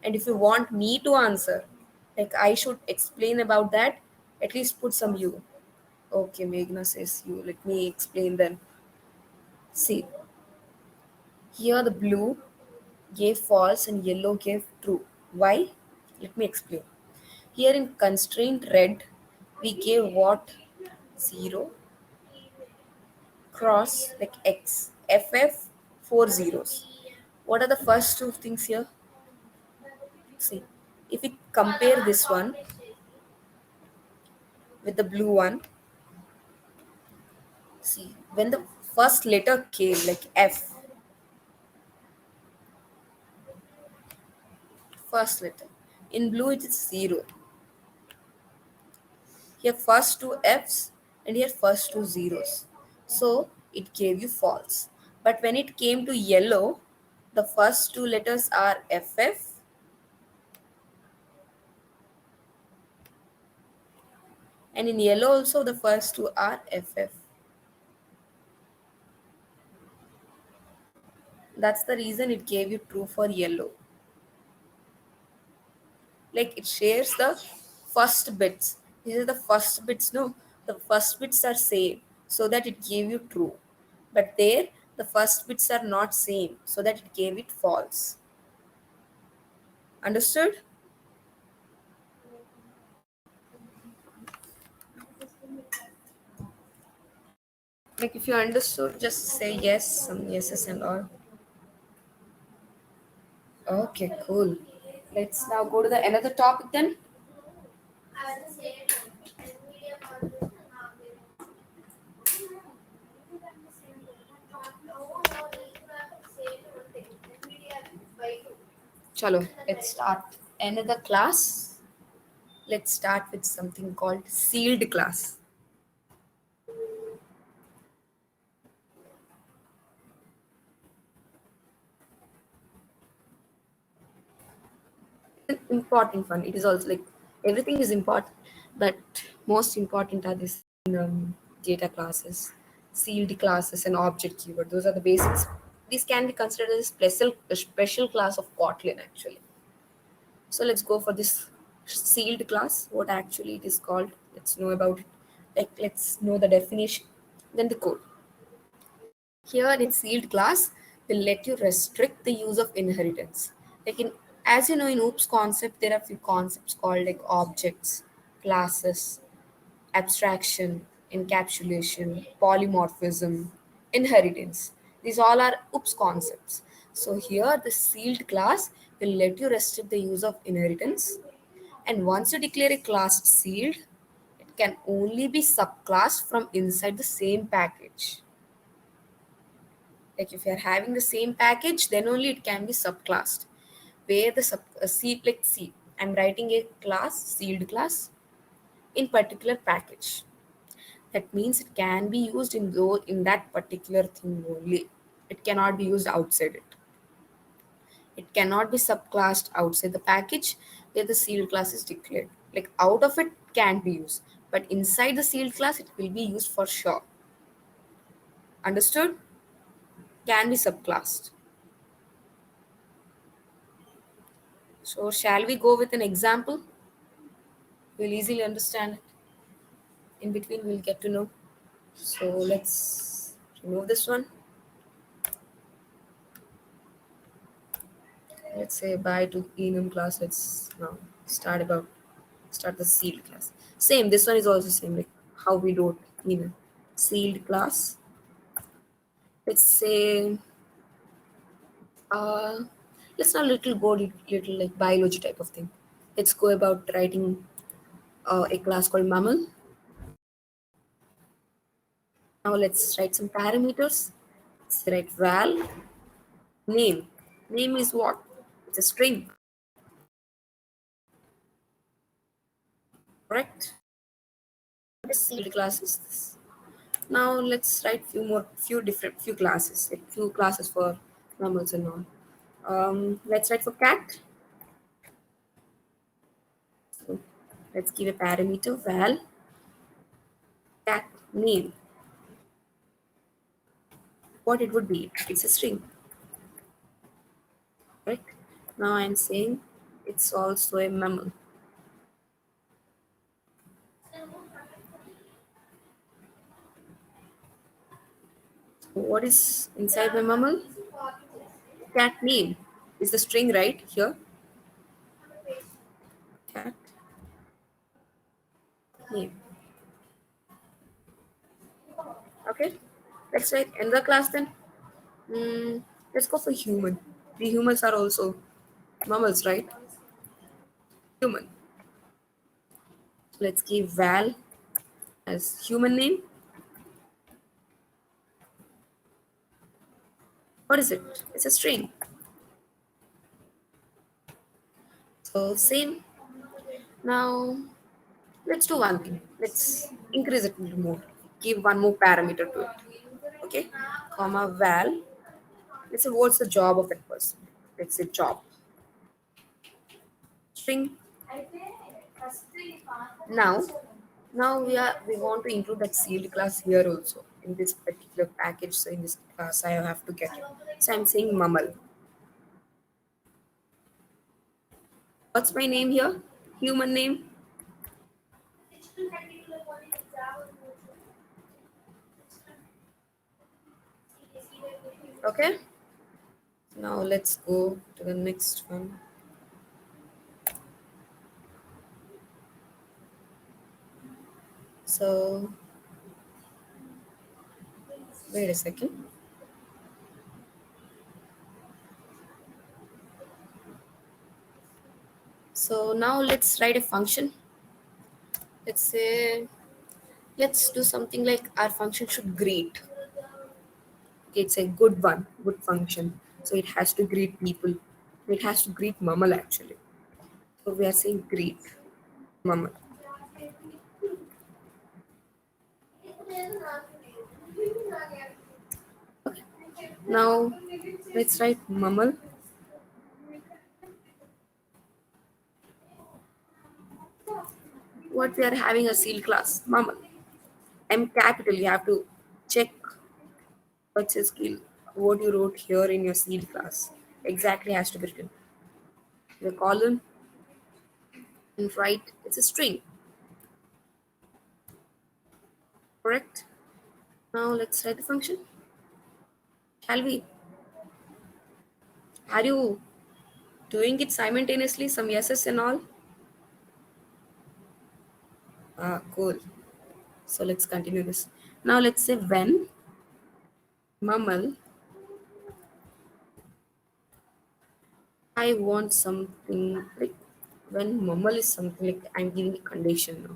Speaker 1: And if you want me to answer, like I should explain about that, at least put some you. Okay, Meghna says you. Let me explain then. See, here the blue gave false and yellow gave true. Why? Let me explain. Here in constraint red, we gave what? 0 cross like x ff, four zeros. What are the first two things here? See, if we compare this one with the blue one, see, when the first letter came like f, first letter, in blue it is 0. Here first two f's and here first two zeros. So it gave you false. But when it came to yellow, the first two letters are ff and in yellow also the first two are ff. That's the reason it gave you true for yellow. Like it shares the first bits. These are the first bits. No, the first bits are same, so that it gave you true. But there, the first bits are not same, so that it gave it false. Understood? Like if you understood, just say yes, some yeses and all. Okay, cool. Let's now go to the another topic then. Chalo, let's start another class. Let's start with something called sealed class. An important one. It is also like everything is important, but most important are these data classes, sealed classes, and object keyword. Those are the basics. These can be considered as a special class of Kotlin actually. So let's go for this sealed class. What actually it is called? Let's know about it. Like let's know the definition, then the code. Here in sealed class will let you restrict the use of inheritance. Like in as you know in OOPS concept, there are few concepts called like objects, classes, abstraction, encapsulation, polymorphism, inheritance. These all are OOPS concepts. So here the sealed class will let you restrict the use of inheritance. And once you declare a class sealed, it can only be subclassed from inside the same package. Like if you are having the same package, then only it can be subclassed. Where the C, like C, I'm writing a class, sealed class, in particular package. That means it can be used in that particular thing only. It cannot be used outside it. It cannot be subclassed outside the package where the sealed class is declared. Like out of it can be used, but inside the sealed class it will be used for sure. Understood? Can be subclassed. So shall we go with an example? We'll easily understand it. In between, we'll get to know. So let's remove this one. Let's say bye to enum class. Let's now start the sealed class. Same. This one is also same. Like how we do enum sealed class. Let's say uh, let's not little like biology type of thing. Let's go about writing a class called mammal. Now let's write some parameters. Let's write val name. Name is what? It's a string, correct? This sealed class is this. Now let's write few classes, like few classes for mammals and all. Let's write for cat. So let's give a parameter val cat name. What it would be? It's a string, right? Now I'm saying it's also a mammal. So what is inside my mammal? Cat name is the string right here. Cat name. Okay. Let's write another class then. Let's go for human. The humans are also mammals, right? Human. Let's give val as human name. What is it? It's a string. So same. Now let's do one thing. Let's increase it a little more. Give one more parameter to it. Okay. Comma val. Let's say what's the job of that person. Let's say job. String. Now we want to include that sealed class here also in this particular package. So in this class I have to get it. So I'm saying mammal. What's my name here? Human name. Okay. Now let's go to the next one. So wait a second. So now let's write a function. Let's say, let's do something like our function should greet. Okay, it's a good one, good function. So it has to greet people. It has to greet Mamal actually. So we are saying greet Mamal. Okay. Now let's write Mamal. What we are having a seal class, Mamal. M capital. You have to check what's your skill. What you wrote here in your seed class exactly has to be written. The column and right, it's a string, correct? Now let's write the function. Shall we? Are you doing it simultaneously? Some yeses and all? Ah, cool. So let's continue this. Now let's say when Mamal, I want something like when Mamal is something like I'm giving a condition now.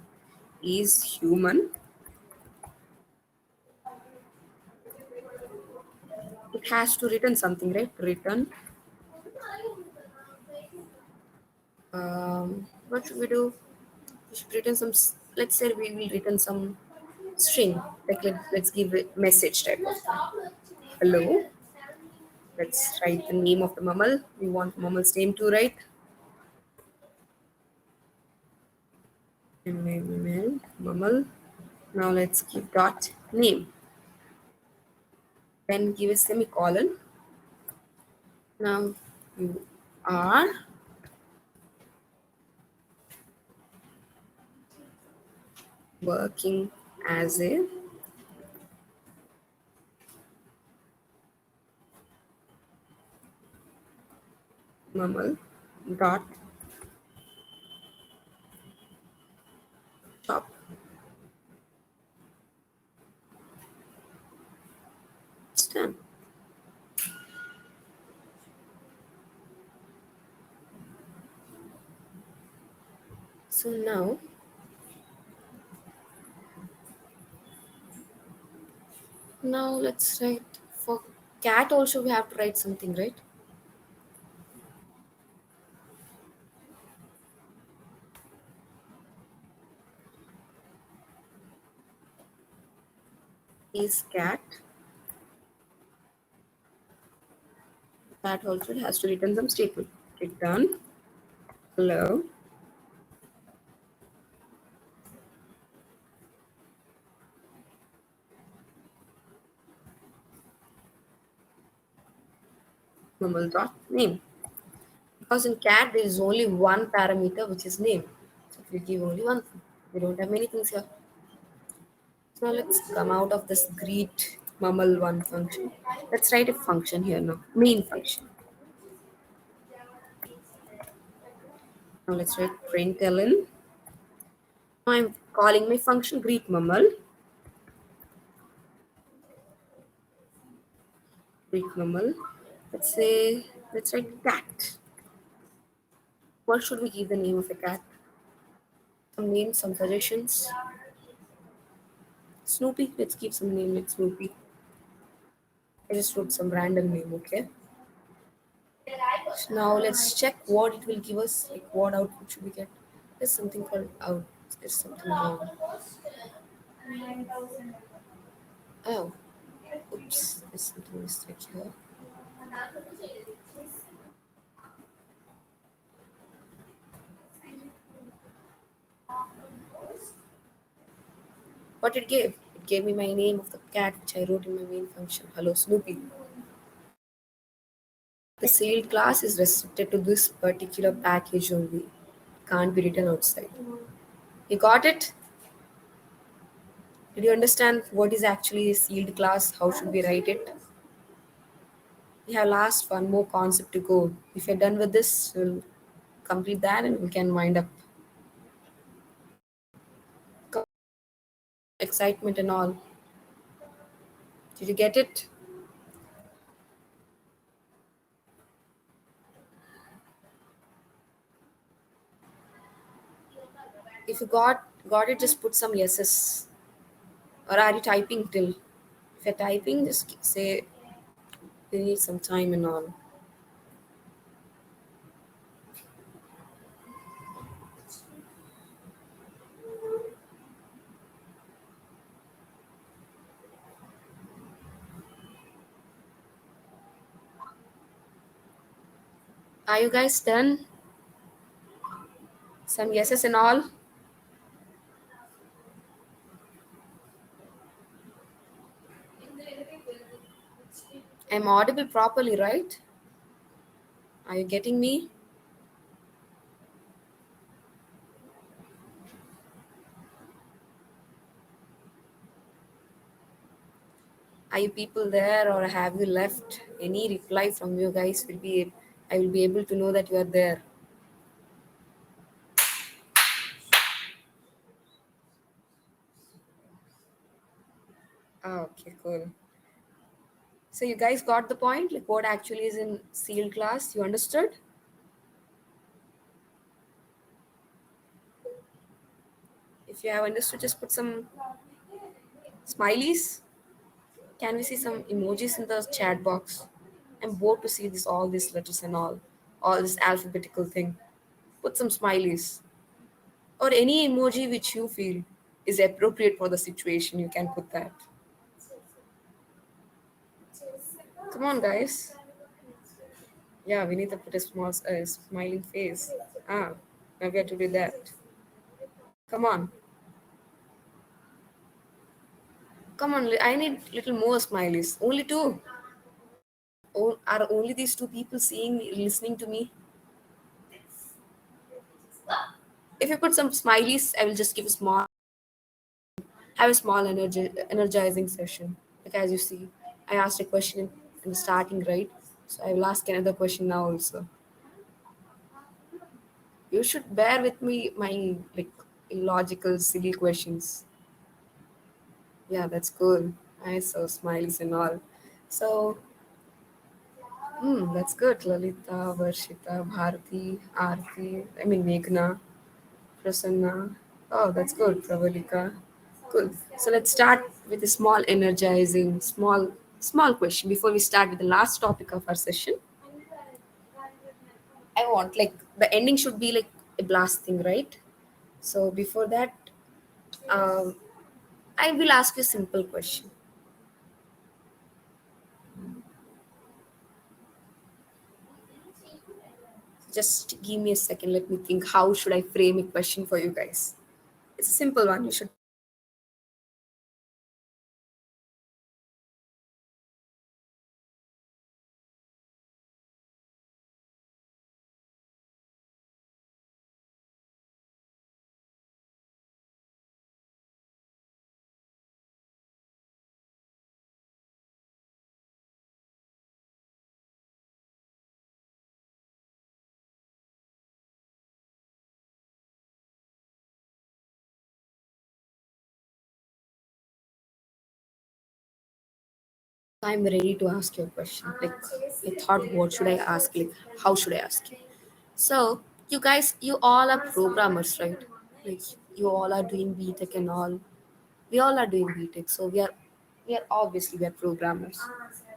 Speaker 1: Is human. It has to return something, right? Return. What should we do? We should return some. Let's say we will return some string. Like let's give a message type of thing. Hello. Let's write the name of the mammal. We want mammal's name too, right? Mammal. Now let's give dot name. Then give a semicolon. Now you are working as a mammal dot shop. It's done. So now let's write for cat also we have to write something, right? Is cat. Cat also has to return some statement. Return hello. Mammal dot name. Because in cat there is only one parameter which is name. So it will give only one thing. We don't have many things here. So now let's come out of this greet mammal one function. Let's write a function here now. Main function. Now let's write println. Now I'm calling my function greet mammal. Greet mammal. Let's write cat. What should we give the name of a cat? Some names, some suggestions. Snoopy. Let's give some name like Snoopy. I just wrote some random name, okay? Now let's check what it will give us. Like what output should we get? There's something called out. There's something wrong. Oh, oops. There's something mistake here. What it gave? It gave me my name of the cat which I wrote in my main function. Hello Snoopy. The sealed class is restricted to this particular package only. Can't be written outside. You got it? Did you understand what is actually a sealed class? How should we write it? We have last one more concept to go. If you're done with this, we'll complete that and we can wind up. Excitement and all. Did you get it? If you got it, just put some yeses. Or are you typing till? If you're typing, just say we need some time and all. Are you guys done? Some yeses and all. I'm audible properly, right? Are you getting me? Are you people there or have you left? Any reply from you guys will be I will be able to know that you are there. Ah, okay, cool. So you guys got the point? Like what actually is in sealed class? You understood? If you have understood, just put some smileys. Can we see some emojis in the chat box? I'm bored to see this all these letters and all this alphabetical thing. Put some smileys or any emoji which you feel is appropriate for the situation. You can put that. Come on, guys. Yeah, we need to put a small smiling face. Ah, now we have to do that. Come on, come on. I need little more smileys. Only two. Are only these two people seeing me, listening to me? If you put some smileys, I will just give a small, have a small energizing session. Like as you see, I asked a question in the starting, right? So I will ask another question now also. You should bear with me my like illogical, silly questions. Yeah, that's cool. I saw smileys and all. So, that's good. Lalita, Varshita, Bharati, Aarti, Meghna, Prasanna. Oh, that's good. Pravalika. Cool. So let's start with a small, energizing, small question before we start with the last topic of our session. I want like the ending should be like a blast thing, right? So before that, um, I will ask you a simple question. Just give me a second. Let me think. How should I frame a question for you guys? It's a simple one. You should. I'm ready to ask your question. Like, I thought, what should I ask? Like, how should I ask you? So, you guys, you all are programmers, right? Like, you all are doing BTech and all. We all are doing BTech, so we are obviously we are programmers.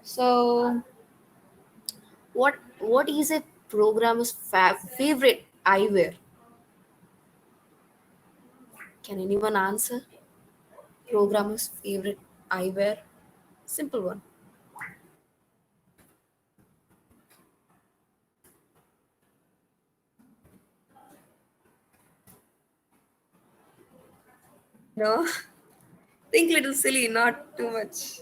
Speaker 1: So, what is a programmer's favorite eyewear? Can anyone answer? Programmer's favorite eyewear? Simple one. No, think little silly, not too much.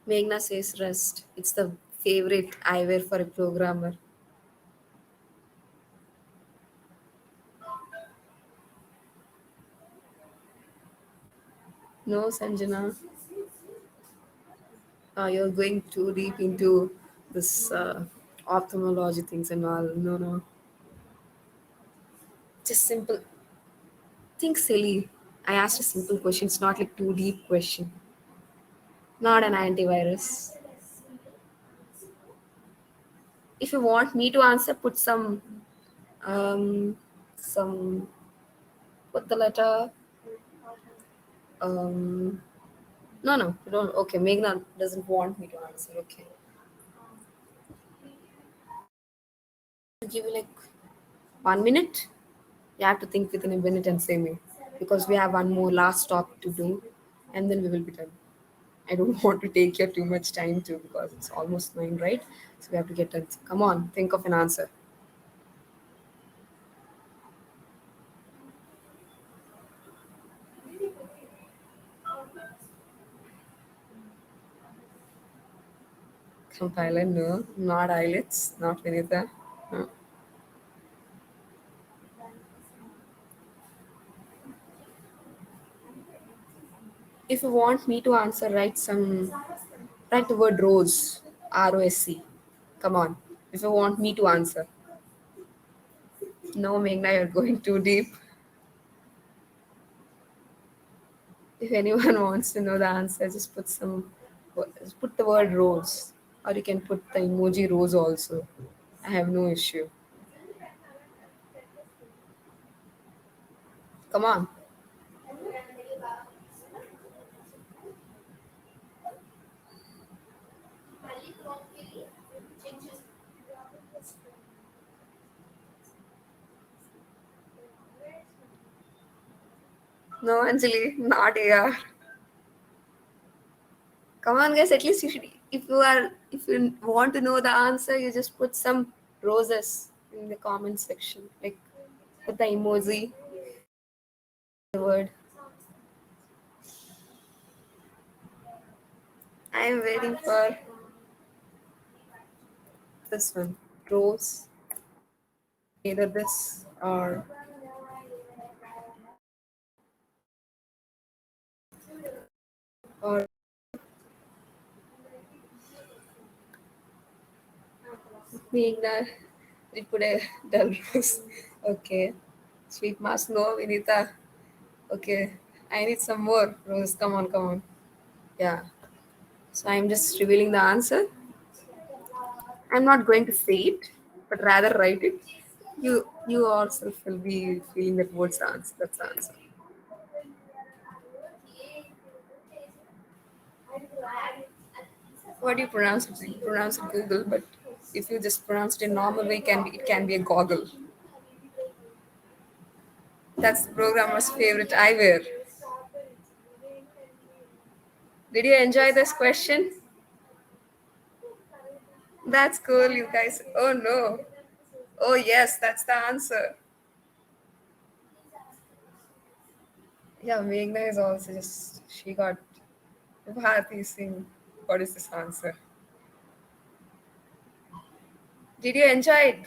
Speaker 1: Meghna says rest. It's the favorite eyewear for a programmer. No, Sanjana. You're going too deep into this ophthalmology things and all. No, no. Just simple. Think silly. I asked a simple question. It's not like too deep question. Not an antivirus. If you want me to answer, put um some put the letter um no, no, you don't. Okay, Meghna doesn't want me to answer. Okay, I'll give you like 1 minute. You have to think within a minute and say me, because we have one more last topic to do, and then we will be done. I don't want to take your too much time too, because it's almost 9, right? So we have to get done. Come on, think of an answer. From Thailand, no, not eyelids, not Vinita. No. If you want me to answer, write the word rose, ROSC. Come on. If you want me to answer. No, Meghna, you're going too deep. If anyone wants to know the answer, just put the word rose, or you can put the emoji rose also. I have no issue. Come on. No, Anjali, not AR. Come on, guys. At least you should. If you want to know the answer, you just put some roses in the comment section. Like, put the emoji, the word. I am waiting for this one. Rose. Either this or being that we put a dull rose. Okay. Sweet mask, no, Vinita. Okay. I need some more rose. Come on, come on. Yeah. So I'm just revealing the answer. I'm not going to say it, but rather write it. You yourself will be feeling that what's the answer. That's the answer. What do you pronounce it? You pronounce it Google, but if you just pronounce it in normal way, it can be a goggle. That's the programmer's favorite eyewear. Did you enjoy this question? That's cool, you guys. Oh no. Oh yes, that's the answer. Yeah, Meghna is also just she got Bharati Singh. What is this answer? Did you enjoy it?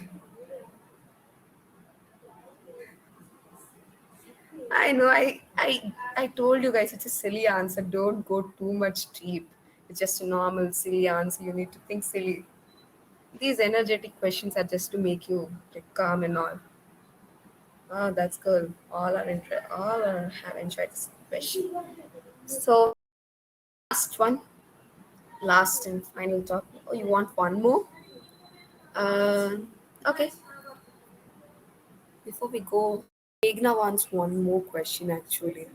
Speaker 1: I know. I told you guys it's a silly answer. Don't go too much deep. It's just a normal silly answer. You need to think silly. These energetic questions are just to make you like calm and all. Ah, that's cool. All are have enjoyed this question. So last one, last and final topic. Oh, you want one more? Okay. Before we go, Meghna wants one more question actually.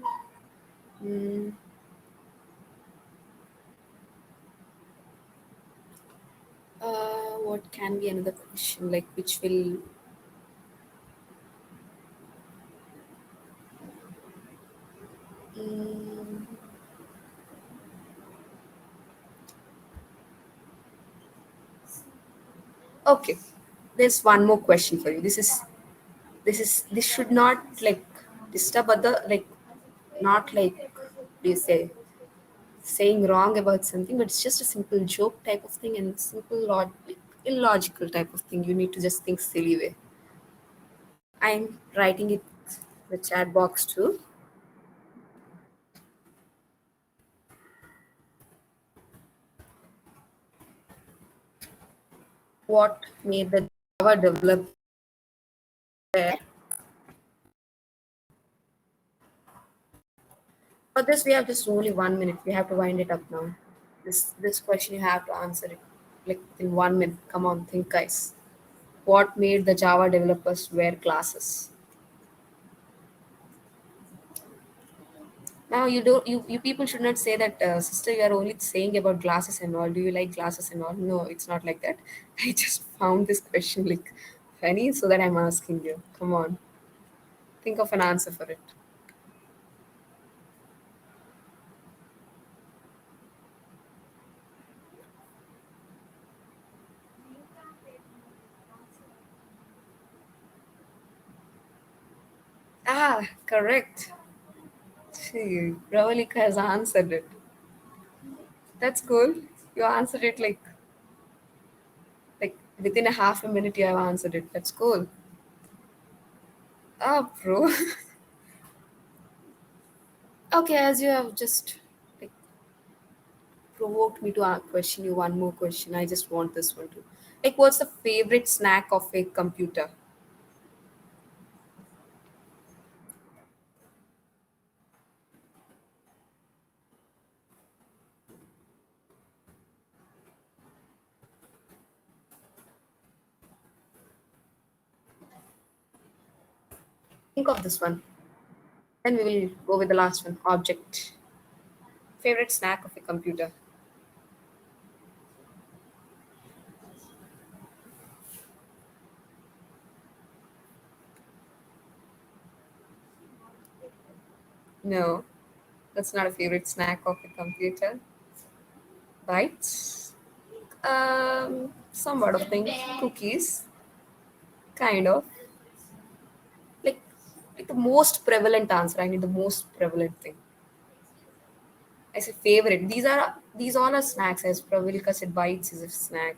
Speaker 1: Hmm. What can be another question like which will mm, okay. There's one more question for you. This should not like disturb other like not like what do you say saying wrong about something, but it's just a simple joke type of thing and simple like, illogical type of thing. You need to just think silly way. I'm writing it the chat box too. What made the Java developer? For this, we have just only 1 minute. We have to wind it up now. This question you have to answer it like in 1 minute. Come on, think, guys. What made the Java developers wear glasses? Now you people should not say that sister, you are only saying about glasses and all. Do you like glasses and all? No, it's not like that. I just found this question like funny, so that I'm asking you. Come on, think of an answer for it. Ah, correct. See, Ravalika has answered it. That's cool. You answered it like within a half a minute. You have answered it. That's cool. Ah, bro. Okay, as you have just like provoked me to question you one more question. I just want this one too. Like, what's the favorite snack of a computer? Think of this one. Then we will go with the last one. Object. Favorite snack of a computer? No, that's not a favorite snack of a computer. Bites. Somewhat of things. Cookies. Kind of. Like, like the most prevalent answer. I need the most prevalent thing. I say favorite. These all are snacks. As Pravilka said, bites is a snack.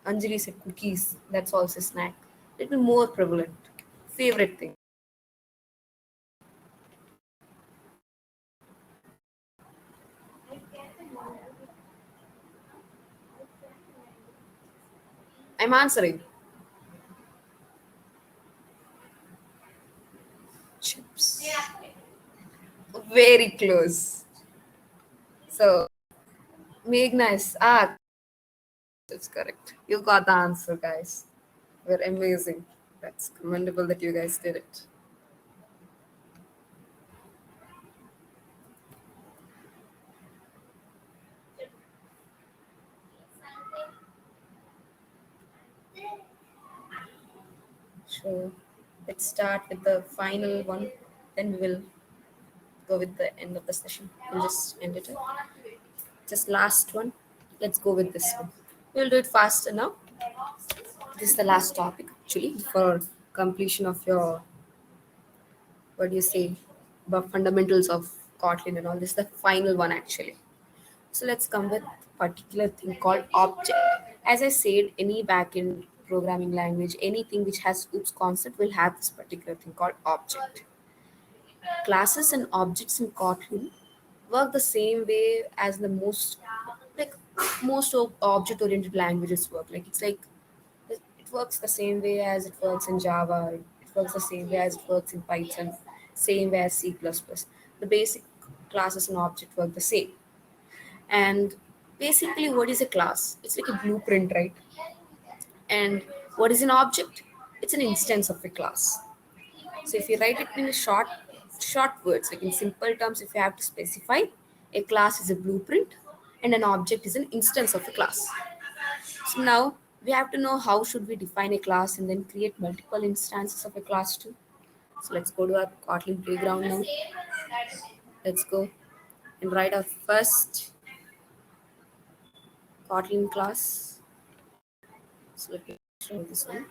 Speaker 1: Anjali said cookies. That's also a snack. Little more prevalent. Favorite thing. I'm answering. Chips. Very close. So Meghna is that's correct. You got the answer, guys. We're amazing. That's commendable that you guys did it. So let's start with the final one. Then we will go with the end of the session. We'll just end it. Just last one. Let's go with this one. We'll do it faster now. This is the last topic actually for completion of your, what do you say, the fundamentals of Kotlin and all. This is the final one actually. So let's come with particular thing called object. As I said, any backend programming language, anything which has OOPS concept will have this particular thing called object. Classes and objects in Kotlin work the same way as the like most of object-oriented languages work. Like it works the same way as it works in Java. It works the same way as it works in Python. Same way as C++. The basic classes and object work the same. And basically, what is a class? It's like a blueprint, right? And what is an object? It's an instance of a class. So if you write it in a short words, like in simple terms, if you have to specify, a class is a blueprint and an object is an instance of a class. So now we have to know how should we define a class and then create multiple instances of a class too. So let's go to our Kotlin playground now. Let's go and write our first Kotlin class. So let me show this one.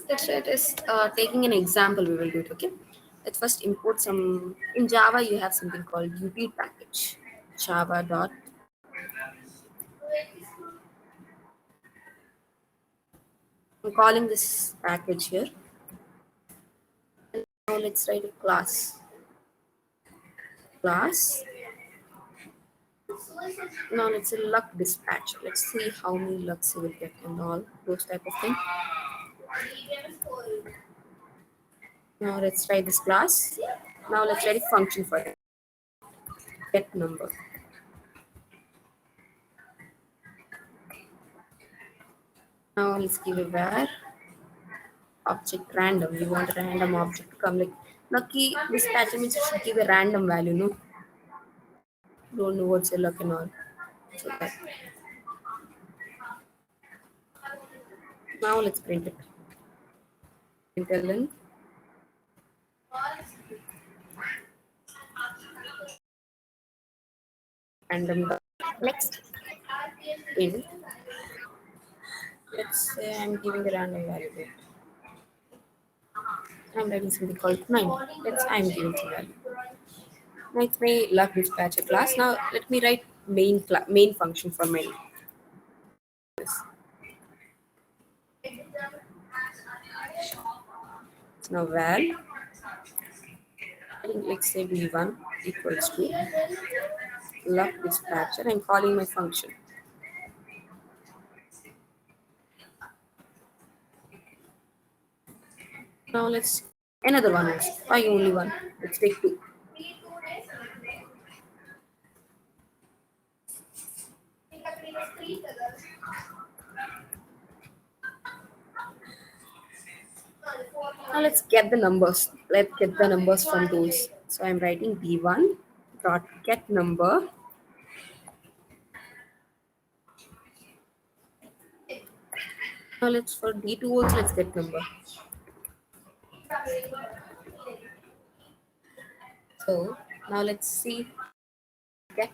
Speaker 1: Let's try this. Taking an example, we will do it. Okay. Let's first import some. In Java, you have something called util package. Java dot. I'm calling this package here. Now let's write a class. Class. Now let's say luck dispatch. Let's see how many lucks you will get and all those type of thing. Now let's try this class. Now let's write a function for it. Get number. Now let's give a var object random. We want a random object to come like lucky dispatcher means you should give a random value, no? Don't know what's your luck and all. So that. Now let's print it. Println random dot next int. Let's say I'm giving a random value there. I'm writing something called 9. Let's I'm giving some value. Now it's my luck dispatcher class. Now let me write main function for main. Now val let's say v1 equals to luck dispatcher. I'm calling my function. Now let's another one also. Why only one? Let's take two. Now let's get the numbers. Let's get the numbers from those. So I'm writing b1 dot get number. Now let's for d2 also let's get number. So now let's see get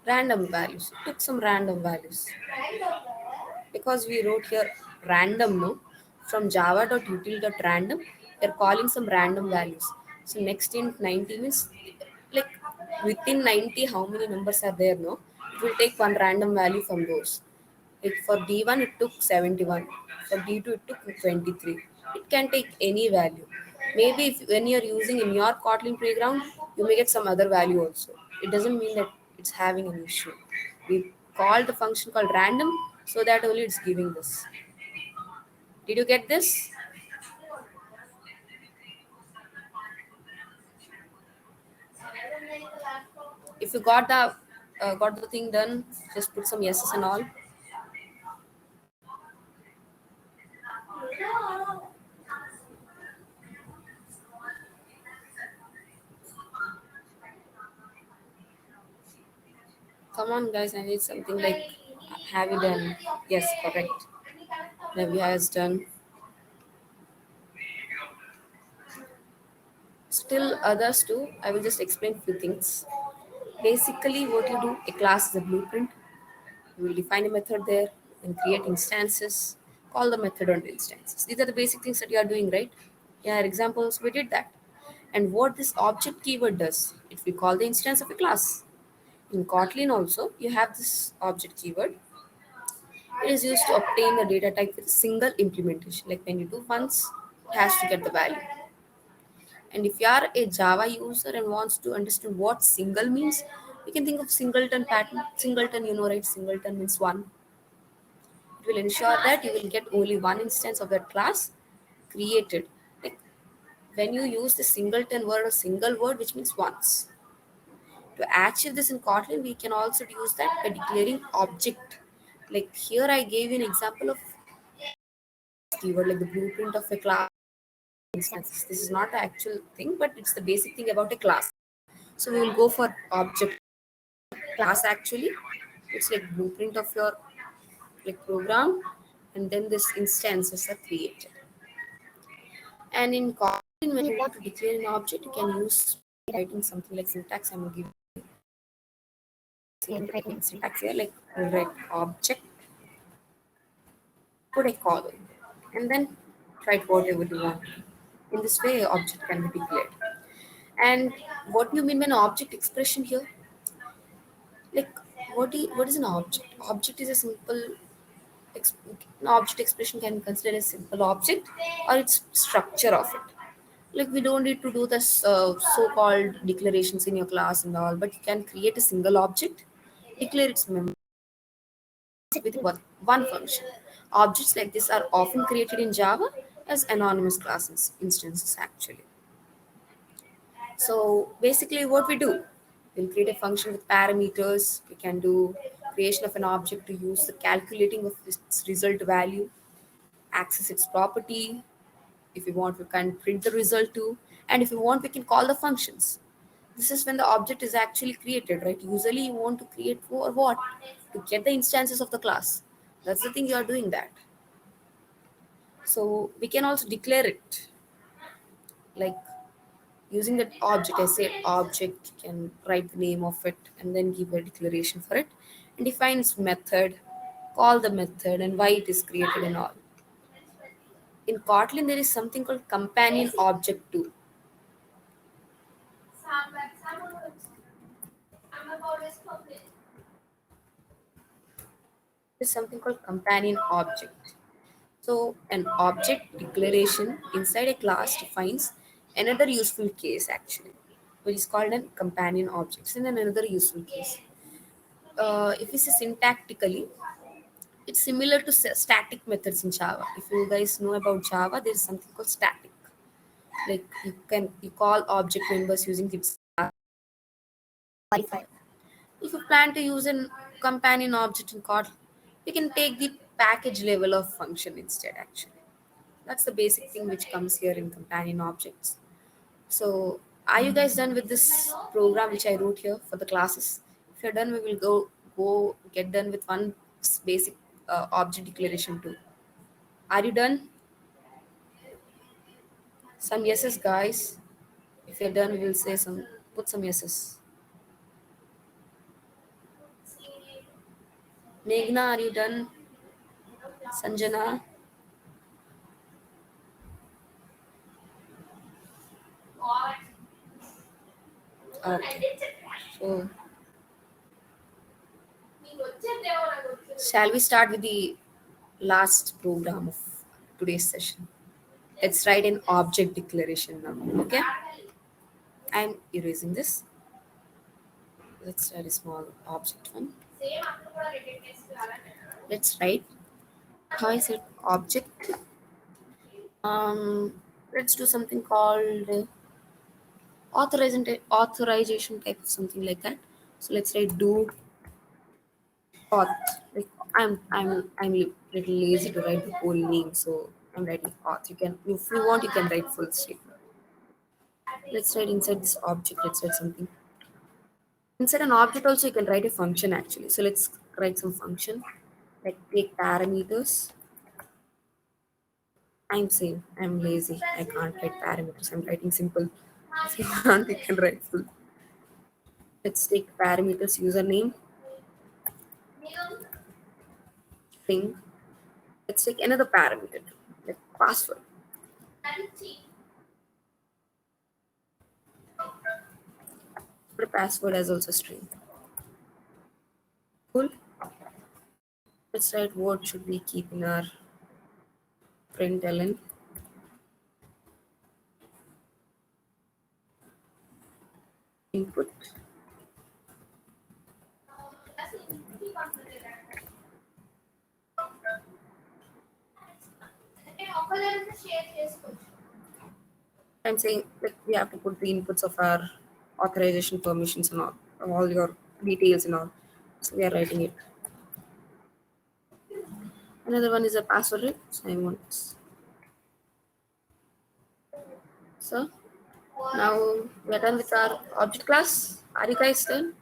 Speaker 1: random values. Took some random values because we wrote here random no from java.util.random. We're calling some random values. So next in 90 means like within 90 how many numbers are there no? It will take one random value from those. Like for D1 it took 71. For D2 it took 23. It can take any value. Maybe if when you're using in your Kotlin playground, you may get some other value also. It doesn't mean that it's having an issue. We called the function called random so that only it's giving this. Did you get this? If you got the thing done, just put some yeses and all. Come on, guys, I need something like have you done? Yes, correct. Have you guys done? Still others too. I will just explain few things. Basically, what you do, a class is a blueprint. You will define a method there and create instances. Call the method on the instances. These are the basic things that you are doing, right? Yeah, examples, we did that. And what this object keyword does, if we call the instance of a class. In Kotlin also, you have this object keyword. It is used to obtain the data type with a single implementation. Like when you do once, it has to get the value. And if you are a Java user and wants to understand what single means, you can think of singleton pattern. Singleton, you know, right? Singleton means one. It will ensure that you will get only one instance of that class created. Like when you use the singleton word or single word, which means once. To achieve this in Kotlin, we can also use that by declaring object. Like here, I gave you an example of keyword, like the blueprint of a class instances. This is not the actual thing, but it's the basic thing about a class. So we will go for object class actually. It's like blueprint of your like program, and then this instances are created. And in Kotlin, when you want to declare an object, you can use writing something like syntax. I'm going to give syntax here, like write object, put a colon, and then write whatever you want. In this way, object can be declared. And what do you mean by an object expression here? Like, what is an object? Object is a simple ex- an object expression can be considered a simple object or its structure of it. Like we don't need to do this so-called declarations in your class and all, but you can create a single object, declare its member with one function. Objects like this are often created in Java as anonymous classes instances actually. So basically what we do, we'll create a function with parameters. We can do creation of an object to use the calculating of its result value, access its property. If we want, we can print the result too. And if we want, we can call the functions. This is when the object is actually created, right? Usually you want to create for what? To get the instances of the class. That's the thing you are doing that. So we can also declare it. Like using that object, I say object, you can write the name of it and then give a declaration for it. And define its method, call the method and why it is created and all. In Kotlin, there is something called companion object too. There's something called companion object. So an object declaration inside a class defines another useful case actually, which is called a companion object. In another useful case, if we say syntactically, it's similar to static methods in Java. If you guys know about Java, there is something called static. Like you call object members using its modifier. If you plan to use a companion object in Kotlin, you can take the package level of function instead actually. That's the basic thing which comes here in companion objects. So, are you guys done with this program which I wrote here for the classes? If you're done, we will go get done with one basic object declaration too. Are you done? Some yeses, guys. If you're done, we will say some. Put some yeses. Meghna, are you done? Sanjana. Okay. So, shall we start with the last program of today's session? Let's write an object declaration now. Okay. I'm erasing this. Let's write a small object one. Let's write how I said object. Let's do something called authorization type of something like that. So let's write do auth. Like I'm little lazy to write the whole name, so I'm writing auth. You can, if you want, you can write full statement. Let's write inside this object. Let's write something. Inside an object also you can write a function actually. So let's write some function. Like take parameters. I'm saying I'm lazy. I can't write parameters. I'm writing simple. If you want, you can write full. Let's take parameters username, string. Let's take another parameter, like password. Put a password as also string. Cool. Let's write what should we keep in our println. Input. I'm saying that we have to put the inputs of our authorization permissions and all your details and all. So we are writing it. Another one is a password, right? So I want this. So now we're done with our object class. Are you guys done?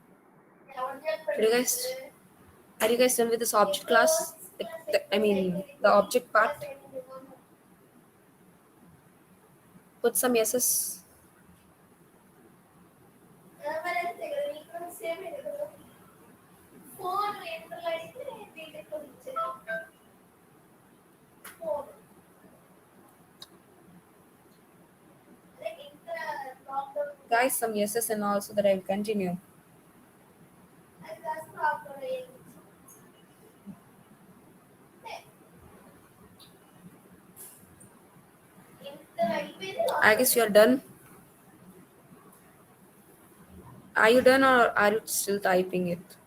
Speaker 1: Are you guys are you guys done with this object class? I mean the object part. Put some yeses. Guys, some yeses and also that I will continue. I guess you are done. Are you done or are you still typing it?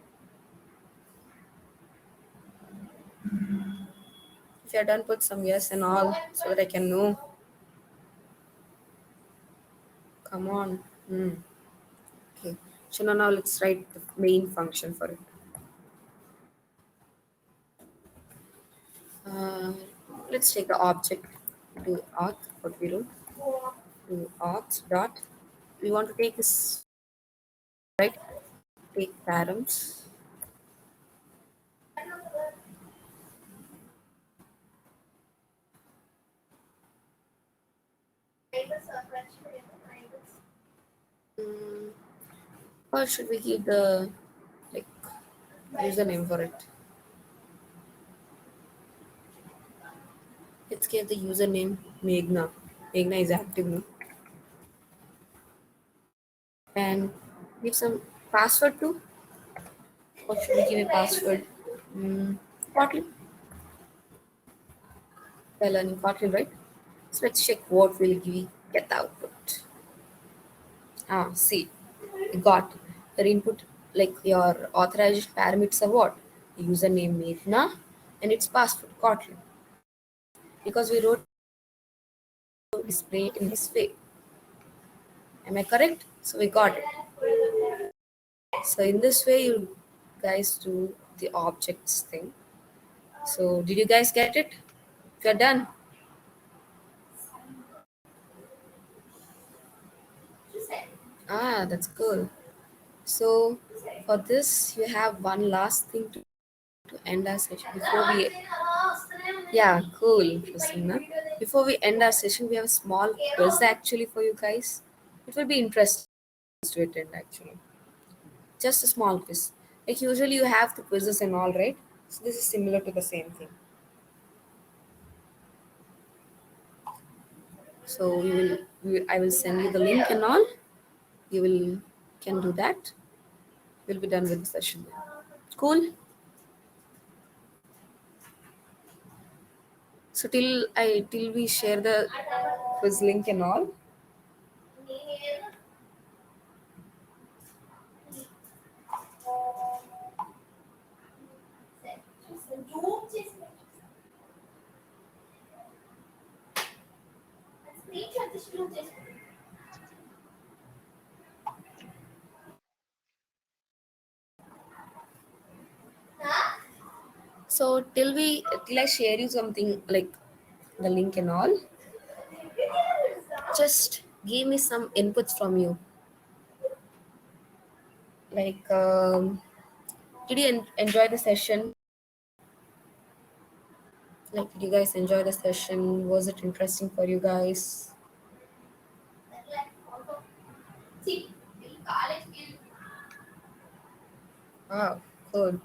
Speaker 1: If you're done, put some yes and all so that I can know. Come on. Okay. So now let's write the main function for it. Uh, let's take the object to auth. What we do? To auth dot. We want to take this, right? Take params. Mm, or should we give the like username for it? Let's give the username Meghna. Meghna is active now. And give some password too. Or should we give a password? Kotlin. We're learning Kotlin, right? So let's check what will give get the output. See, you got your input like your authorization parameters are what? Username Meghna and its password Kotlin. Because we wrote display in this way. Am I correct? So we got it. So in this way, you guys do the objects thing. So did you guys get it? If you're done. That's cool. So for this, you have one last thing to end our session before we. Yeah, cool, Prasanna. Before we end our session, we have a small quiz actually for you guys. It will be interesting to attend actually. Just a small quiz. Like usually you have the quizzes and all, right? So this is similar to the same thing. So I will send you the link and all. You will can do that. We'll be done with the session. Cool. So till we share the quiz link and all. So till I share you something like the link and all, just give me some inputs from you. Like, did you enjoy the session? Like, did you guys enjoy the session? Was it interesting for you guys? Wow, cool.